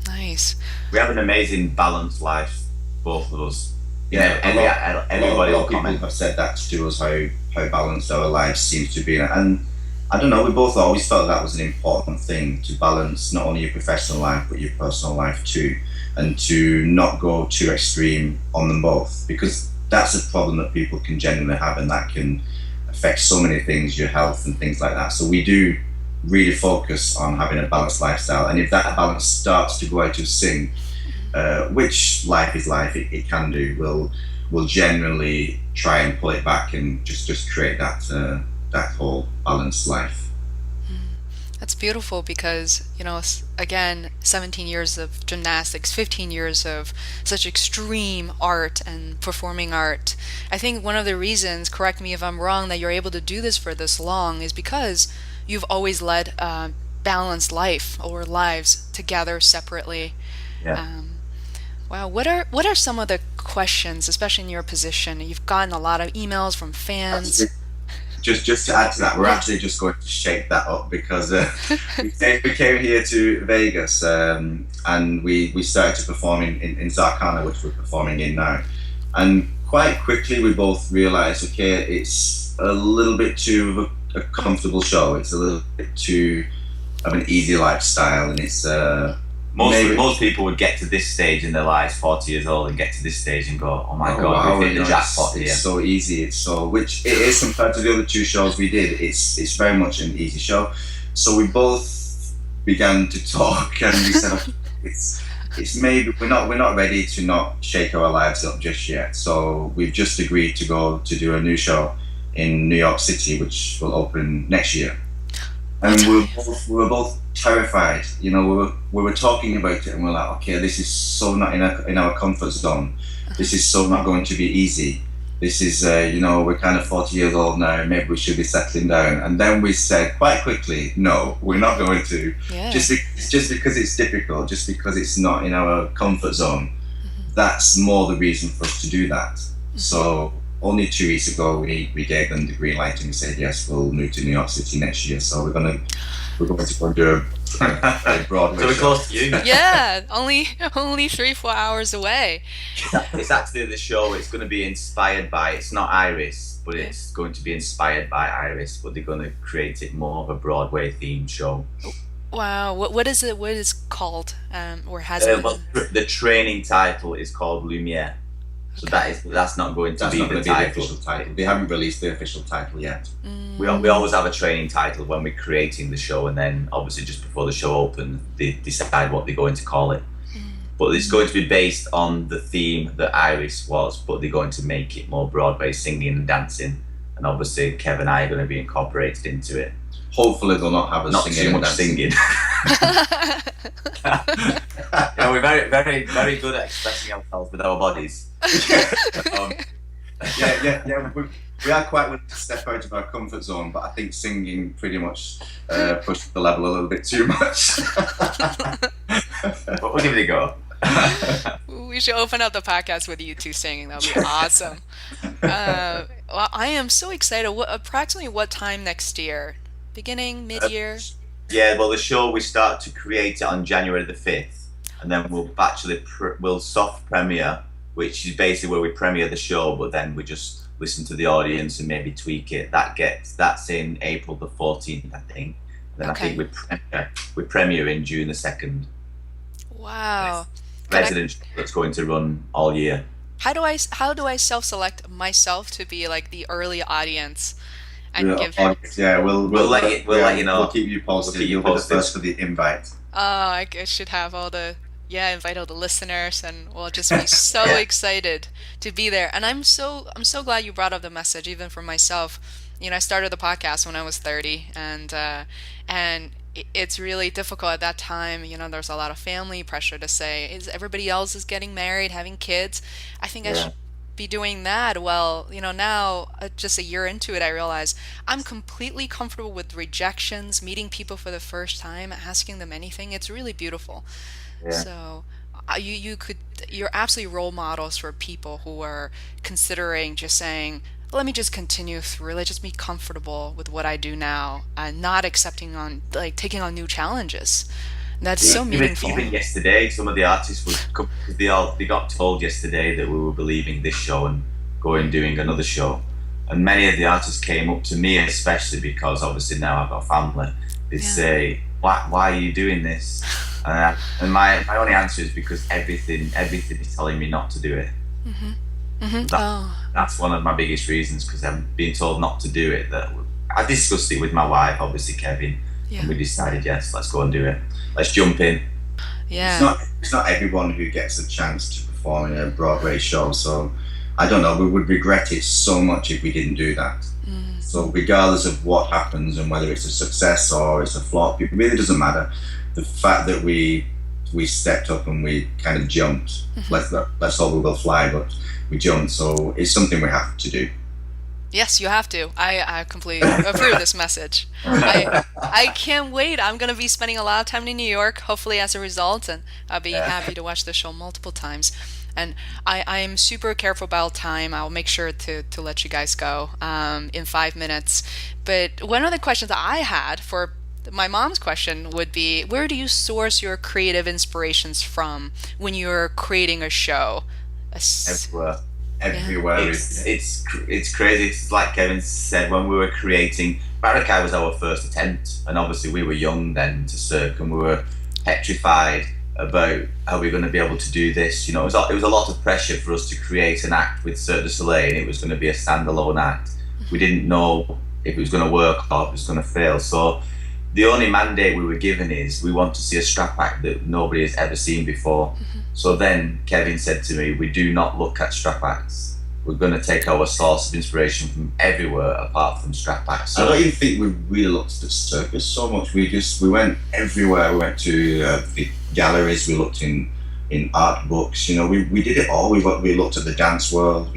Nice. We have an amazing balanced life, both of us. Yeah, everybody a lot of people comment. have said that to us, how balanced our lives seems to be, and I don't know, we both always felt that was an important thing, to balance not only your professional life but your personal life too, and to not go too extreme on them both, because that's a problem that people can genuinely have, and that can affect so many things, your health and things like that. So we do really focus on having a balanced lifestyle, and if that balance starts to go out of sync, which life is life, it can do, we'll generally try and pull it back and just create that whole balanced life. That's beautiful, because again, 17 years of gymnastics, 15 years of such extreme art and performing art. I think one of the reasons, correct me if I'm wrong, that you're able to do this for this long is because you've always led a balanced life, or lives together separately. Yeah. Wow, what are some of the questions, especially in your position? You've gotten a lot of emails from fans. Just to add to that, we're actually just going to shake that up, because we came here to Vegas, and we started to perform in Zarkana, which we're performing in now. And quite quickly we both realised, okay, it's a little bit too of a comfortable show. It's a little bit too of an easy lifestyle, and it's most people would get to this stage in their lives, 40 years old, and get to this stage and go, oh my God, wow, we've hit the jackpot here. It's so easy. Which it is compared to the other two shows we did. It's very much an easy show. So we both began to talk, and we said, it's maybe we're not ready to not shake our lives up just yet. So we've just agreed to go to do a new show in New York City, which will open next year. And we were both terrified. We were talking about it, and we're like, okay, this is so not in our comfort zone. This is so not going to be easy. This is, we're kind of 40 years old now. Maybe we should be settling down. And then we said quite quickly, no, we're not going to. Yeah. Just because it's difficult, just because it's not in our comfort zone. That's more the reason for us to do that. So only 2 weeks ago, we gave them the green light, and we said, yes, we'll move to New York City next year. So we're going to go and do a Broadway So we're show. close to you. Yeah, only 3-4 hours away. It's actually the show, it's going to be inspired by, it's not Iris, but it's going to be inspired by Iris, but they're going to create it more of a Broadway themed show. Wow, what is it? What is it called? Or has it? Well, the training title is called Lumiere. So that's not going to That's be not the going to be the title. official title. They haven't released the official title yet. We always have a training title when we're creating the show, and then obviously just before the show opens, they decide what they're going to call it. But it's going to be based on the theme that Iris was, but they're going to make it more Broadway, singing and dancing. And obviously Kev and I are going to be incorporated into it. Hopefully they'll not have us Not singing too and much dancing. singing. We're very, very, very good at expressing ourselves with our bodies. Yeah. we are quite willing to step out of our comfort zone, but I think singing pretty much pushed the level a little bit too much. But we'll give it a go. We should open up the podcast with you two singing. That would be awesome. Well, I am so excited. Approximately what time next year? Beginning, mid-year? Yeah, well, the show, we start to create it on January the 5th, and then we'll soft premiere, which is basically where we premiere the show, but then we just listen to the audience and maybe tweak it. That's in April the 14th, I think. And then Okay. I think we premiere in June the 2nd. Wow. Resident show that's going to run all year. How do I self-select myself to be like the early audience and give? We'll let you know. We'll keep you posted. You'll be the first for the invite. Oh, I should have invite all the listeners, and we'll just be so excited to be there. And I'm so glad you brought up the message, even for myself. You know, I started the podcast when I was 30, and it's really difficult at that time. You know, there's a lot of family pressure to say, everybody else is getting married, having kids. I think I should be doing that. Well, you know, now just a year into it, I realize I'm completely comfortable with rejections, meeting people for the first time, asking them anything. It's really beautiful. Yeah. So you're absolutely role models for people who are considering just saying, let me just continue through, let's just be comfortable with what I do now and not taking on new challenges. And that's so meaningful. Even yesterday, some of the artists would come, because they got told yesterday that we were leaving this show and going doing another show. And many of the artists came up to me, especially because obviously now I've got a family. They'd say, why are you doing this? And my only answer is because everything is telling me not to do it. Mm-hmm. Mm-hmm. That's one of my biggest reasons, because I'm being told not to do it. That I discussed it with my wife, obviously Kevin, and we decided, yes, let's go and do it. Let's jump in. Yeah. It's not everyone who gets a chance to perform in a Broadway show, so I don't know, we would regret it so much if we didn't do that. Mm-hmm. So regardless of what happens and whether it's a success or it's a flop, it really doesn't matter. The fact that we stepped up and we kind of jumped, let's hope we will fly, but we jumped, so it's something we have to do. Yes, you have to. I completely approve this message. I can't wait. I'm going to be spending a lot of time in New York, hopefully as a result, and I'll be happy to watch the show multiple times. And I am super careful about time. I'll make sure to let you guys go in 5 minutes. But one of the questions I had for my mom's question would be, where do you source your creative inspirations from when you're creating a show? Everywhere. It's crazy. It's like Kevin said, when we were creating, Barakai was our first attempt, and obviously we were young then to Cirque, and we were petrified about how we're going to be able to do this. You know, it was a lot of pressure for us to create an act with Cirque du Soleil, and it was going to be a standalone act. We didn't know if it was going to work or if it was going to fail. So the only mandate we were given is, we want to see a strap act that nobody has ever seen before. So then Kevin said to me, we do not look at strap acts. We're going to take our source of inspiration from everywhere apart from strap acts. So I don't even think we really looked at circus so much. We went everywhere. We went to the galleries. We looked in art books. You know, we did it all. We looked at the dance world,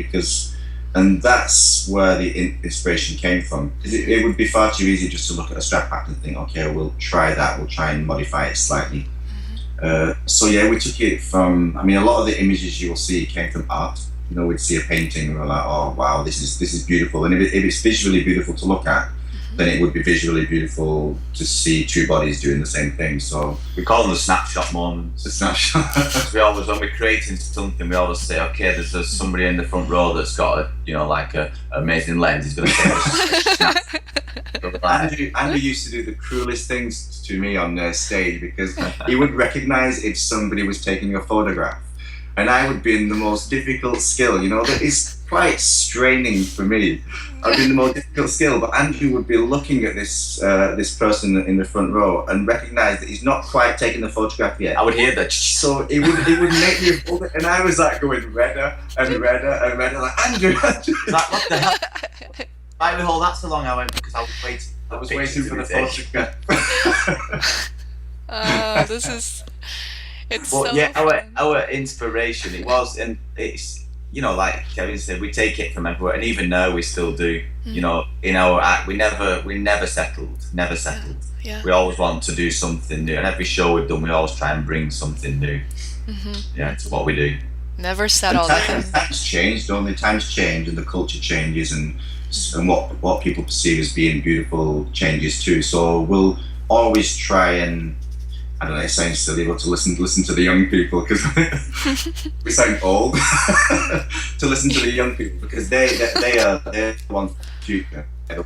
and that's where the inspiration came from. It would be far too easy just to look at a strap act and think, okay, we'll try that. We'll try and modify it slightly. So yeah, we took it from, a lot of the images you will see came from art. You know, we'd see a painting and we're like, oh wow, this is beautiful. And if it's visually beautiful to look at, then it would be visually beautiful to see two bodies doing the same thing. So we call them the snapshot moments. The snapshot. We always, when we're creating something, we always say, okay, there's somebody in the front row that's got a amazing lens. He's going to take a snap. Andrew used to do the cruelest things to me on stage, because he would recognize if somebody was taking a photograph, and I would be in the most difficult skill, you know, that is quite straining for me. I'd be in the most difficult skill, but Andrew would be looking at this person in the front row and recognize that he's not quite taken the photograph yet. I would hear that. So it would make me hold it, and I was like going redder and redder and redder, like, Andrew. Like, what the hell? Why did we hold that so long? I went, because I was waiting for the photograph. It's but so yeah, fun. our inspiration, it was, and it's like Kevin said, we take it from everywhere, and even now we still do. In our act, we never settled. Yeah. We always want to do something new, and every show we've done, we always try and bring something new. To what we do. Never settle. Times change, don't they? Times change, and the culture changes, and what people perceive as being beautiful changes too. So we'll always try and, I don't know, it sounds silly, but to listen to the young people, because we sound old. To listen to the young people, because they're the ones for the future. They're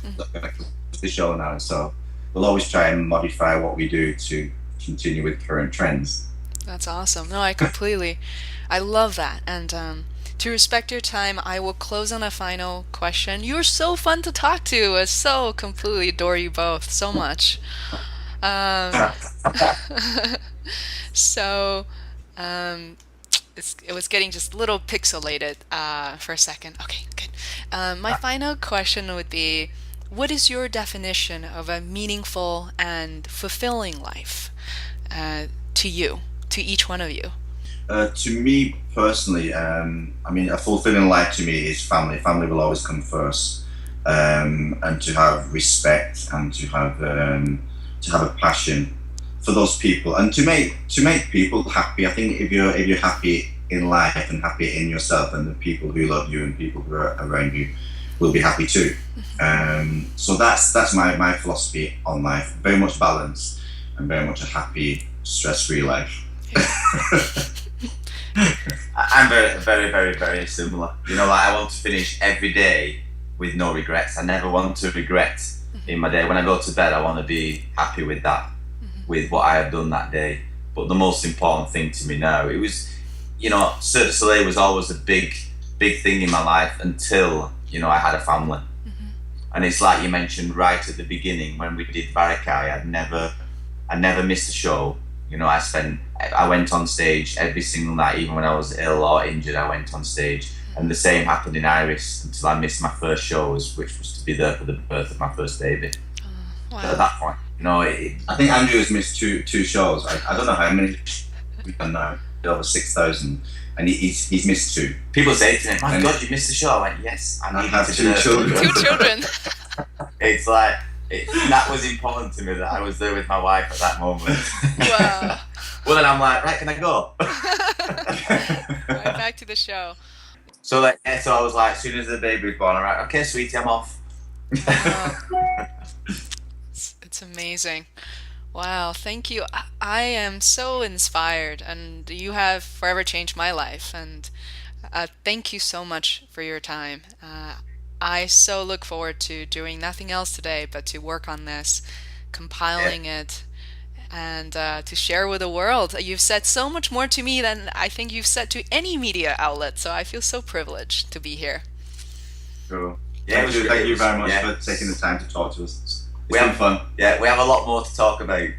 the show now. So we'll always try and modify what we do to continue with current trends. That's awesome. No, I love that. And to respect your time, I will close on a final question. You're so fun to talk to. I so completely adore you both so much. So it was getting just a little pixelated for a second. Okay, good. My final question would be, what is your definition of a meaningful and fulfilling life to you, to each one of you? To me personally, a fulfilling life to me is family. Family will always come first, and to have respect and to have a passion for those people, and to make people happy. I think if you're happy in life and happy in yourself, and the people who love you and people who are around you will be happy too. So that's my philosophy on life. Very much balance and very much a happy, stress-free life. I'm very, very, very, very similar. I want to finish every day with no regrets. I never want to regret in my day. When I go to bed, I want to be happy with that, with what I have done that day. But the most important thing to me now, it was, Cirque du Soleil was always a big thing in my life until, I had a family. And it's like you mentioned right at the beginning when we did Barakai, I never missed a show. I went on stage every single night, even when I was ill or injured, I went on stage. And the same happened in Iris until I missed my first shows, which was to be there for the birth of my first baby. Wow. So at that point, I think Andrew has missed two shows. I don't know how many we've done now, over 6,000, and he's missed two. People say to me, "My God, you missed the show." I went, "Yes, I have two children." 2 children. It's like that was important to me that I was there with my wife at that moment. Wow. Well, then I'm like, right, can I go? Right back to the show. So I was like, as soon as the baby was born, I'm like, okay, sweetie, I'm off. Wow. It's amazing. Wow, thank you. I am so inspired, and you have forever changed my life. And thank you so much for your time. I so look forward to doing nothing else today but to work on this, compiling it, and to share with the world. You've said so much more to me than I think you've said to any media outlet, so I feel so privileged to be here. Cool. Yeah, thank you very much for taking the time to talk to us. We have fun. Yeah, we have a lot more to talk about.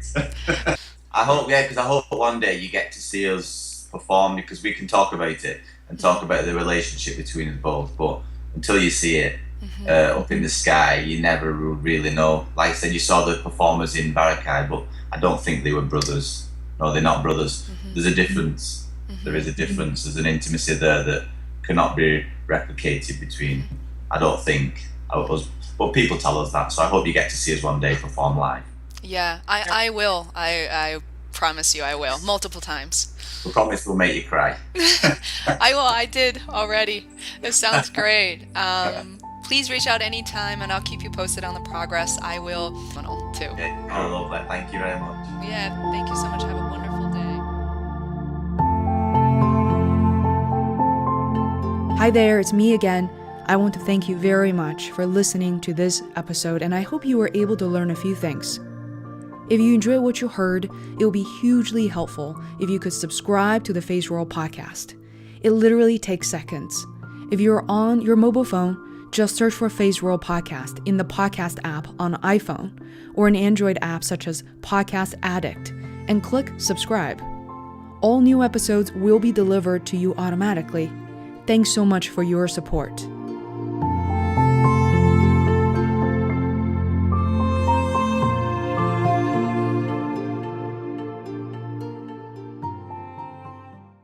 I hope one day you get to see us perform, because we can talk about it and talk about the relationship between us both, but until you see it up in the sky, you never really know. Like I said, you saw the performers in Barakai, but I don't think they were brothers. No, they're not brothers. There's a difference. There is a difference. There's an intimacy there that cannot be replicated between, I don't think, us. But people tell us that, so I hope you get to see us one day perform live. Yeah, I will. I promise you I will. Multiple times. We promise we'll make you cry. I will. I did already. It sounds great. Please reach out anytime, and I'll keep you posted on the progress. I will too. Yeah, I love that. Thank you very much. Yeah, thank you so much. Have a wonderful day. Hi there, it's me again. I want to thank you very much for listening to this episode, and I hope you were able to learn a few things. If you enjoyed what you heard, it would be hugely helpful if you could subscribe to the Feisworld Podcast. It literally takes seconds. If you're on your mobile phone, just search for Feisworld Podcast in the podcast app on iPhone or an Android app such as Podcast Addict and click subscribe. All new episodes will be delivered to you automatically. Thanks so much for your support.